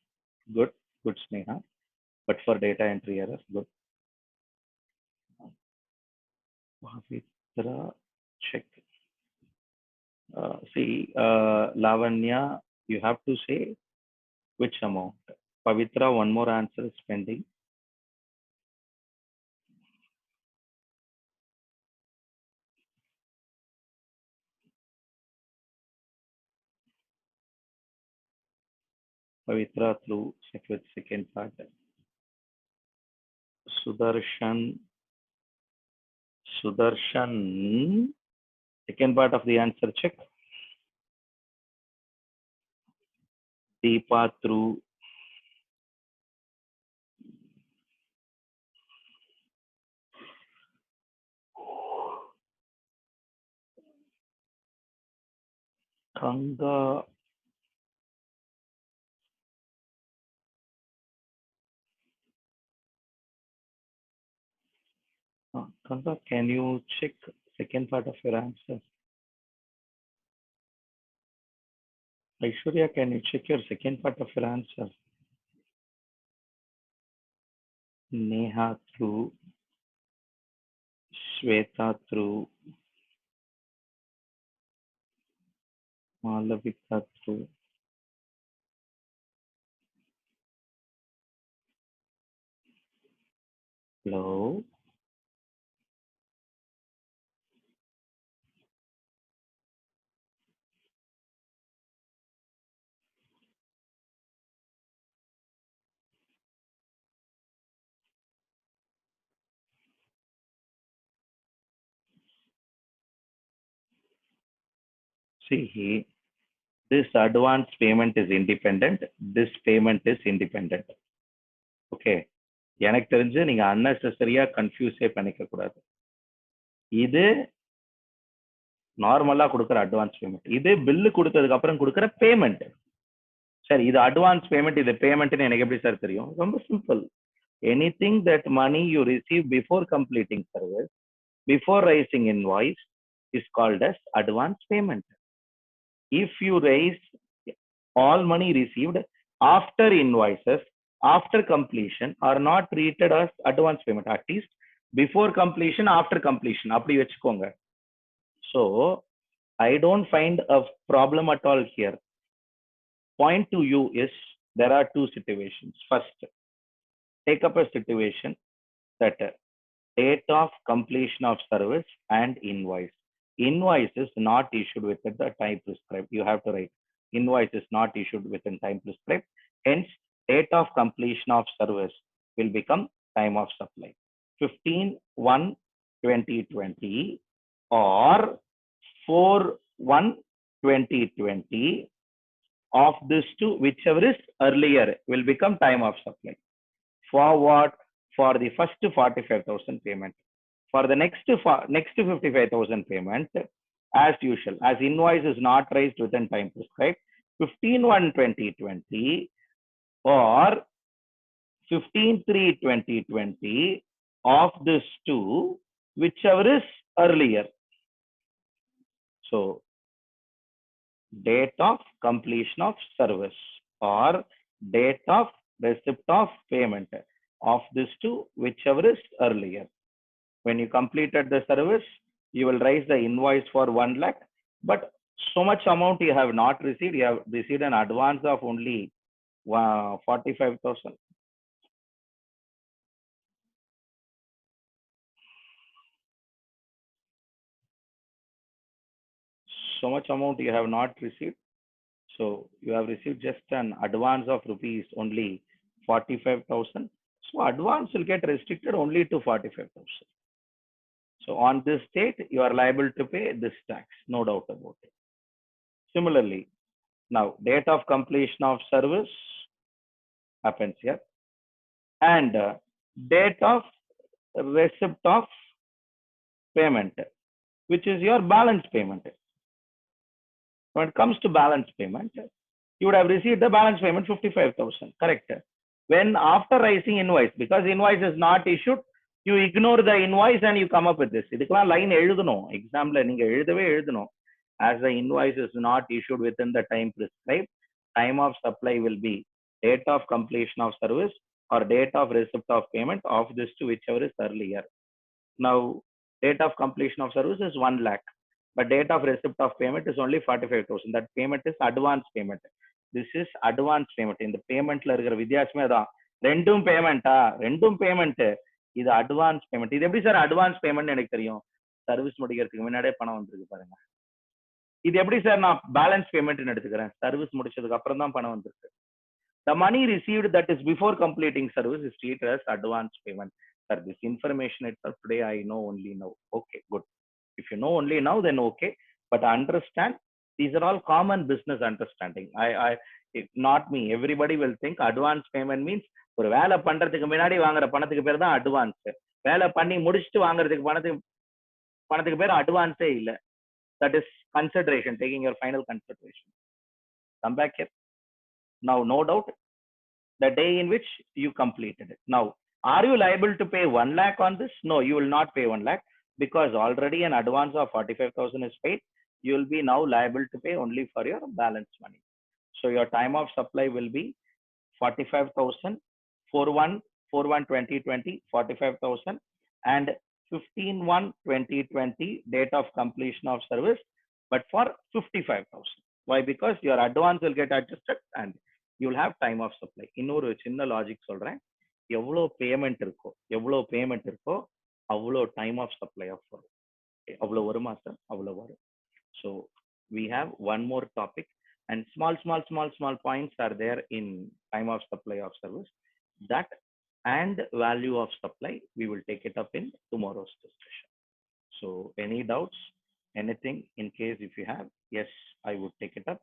Sneha, but for data entry error, good. Pavitra, check. See, Lavanya, you have to say which amount. Pavitra, one more answer is pending. Pavitra through, check with second part. Sudarshan, second part of the answer, check. Deepa through. Kanga. Kanga, can you check second part of your answer? Aishwarya, can you check your second part of your answer? Neha through. Shweta through. Malavika through. Hello. See, this advance payment is independent. This payment is independent. Okay. எனக்கு தெரிஞ்சு நீங்க unnecessary-ஆ கன்ஃபியூஸே பண்ணிக்க கூடாது. இது நார்மலா கொடுக்குற advance payment. இது bill கொடுத்ததுக்கு அப்புறம் கொடுக்குற பேமெண்ட். சரி, இது அட்வான்ஸ் பேமெண்ட், இது பேமெண்ட்னு எனக்கு எப்படி சார் தெரியும்? ரொம்ப simple. Anything that money you receive before completing service, before raising invoice, is called as advance payment. If you raise all money received after invoices, after completion, are not treated as advance payment. At least before completion, after completion. அப்படி வச்சுக்கோங்க. So, I don't find a problem at all here. Point to you is, there are two situations. First, take up a situation that date of completion of service and invoice. Invoice is not issued within the time prescribed. You have to write invoice is not issued within time prescribed. Hence, date of completion of service will become time of supply. 15/1/2020 or 4/1/2020 of this two, whichever is earlier, will become time of supply. For what? For the first 45,000 payment. For the next 55,000 payment, as usual, as invoice is not raised within time prescribed, 15/1/2020 or 15/3/2020 of this two, whichever is earlier. So, date of completion of service or date of receipt of payment of this two, whichever is earlier. When you completed the service, you will raise the invoice for 1 lakh, but so much amount you have not received. You have received an advance of only 45,000. So much amount you have not received. So you have received just an advance of rupees only 45,000. So advance will get restricted only to 45,000. So on this date, you are liable to pay this tax, no doubt about it. Similarly, now date of completion of service happens here, and date of receipt of payment, which is your balance payment. When it comes to balance payment, you would have received the balance payment 55,000, correct? When after raising invoice, because invoice is not issued, you ignore the invoice and you come up with this. இதுக்கெல்லாம் line எழுதணும், எக்ஸாம்ல நீங்க எழுதவே எழுதணும். As the invoice is not issued within the time prescribed, time of supply will be date of completion of service or date of receipt of payment of this to whichever is earlier. Now, date of completion of service is 1 lakh, but date of receipt of payment is only 45,000. That payment is advance payment. This is advance payment. இந்த பேமெண்ட்ல இருக்கிற வித்தியாசமே தான். ரெண்டும் பேமெண்டா? ரெண்டும் payment. இது advance payment. இது எப்படி sir advance payment எனக்கு தெரியும்? சர்வீஸ் முடிக்கிறதுக்கு முன்னாடியே பணம் வந்திருக்கு பாருங்க. இது எப்படி சார் நான் பேலன்ஸ் பேமெண்ட் எடுத்துக்கிறேன்? சர்வீஸ் முடிச்சதுக்கு அப்புறம் தான் பணம் வந்திருக்கு. The money received that is before completing service is treated as advance payment. Sir, this information itself today I know only now. Okay, good. If you know only now, then okay. But understand, these are all common business understanding. Not me. Everybody will think advance payment means ஒரு வேலை பண்றதுக்கு முன்னாடி வாங்குற பணத்துக்கு பேர் தான் advance. வேலை பண்ணி முடிச்சுட்டு வாங்குறதுக்கு பணத்துக்கு பேர் அட்வான்ஸே இல்ல. That is consideration, taking your final consideration. Come back here. Now, no doubt, the day in which you completed it. Now, are you liable to pay 1 lakh on this? No, you will not pay 1 lakh because already an advance of 45,000 is paid. You will be now liable to pay only for your balance money. So your time of supply will be 45,000, 4/1/2020, 45,000, and 15/1/2020 date of completion of service, but for 55,000. Why? Because your advance will get adjusted and you will have time of supply. இன்னொரு சின்ன logic சொல்றேன். எவ்வளோ payment இருக்கோ அவ்வளோ time of supply of வரும். அவ்வளோ வருமா sir? அவ்வளோ வரும். So we have one more topic, and small points are there in time of supply of service, that and value of supply we will take it up in tomorrow's discussion. So any doubts, anything in case if you have? Yes, I would take it up.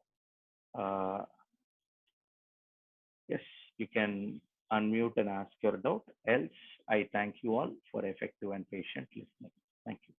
Yes, you can unmute and ask your doubt. Else I thank you all for effective and patient listening. Thank you.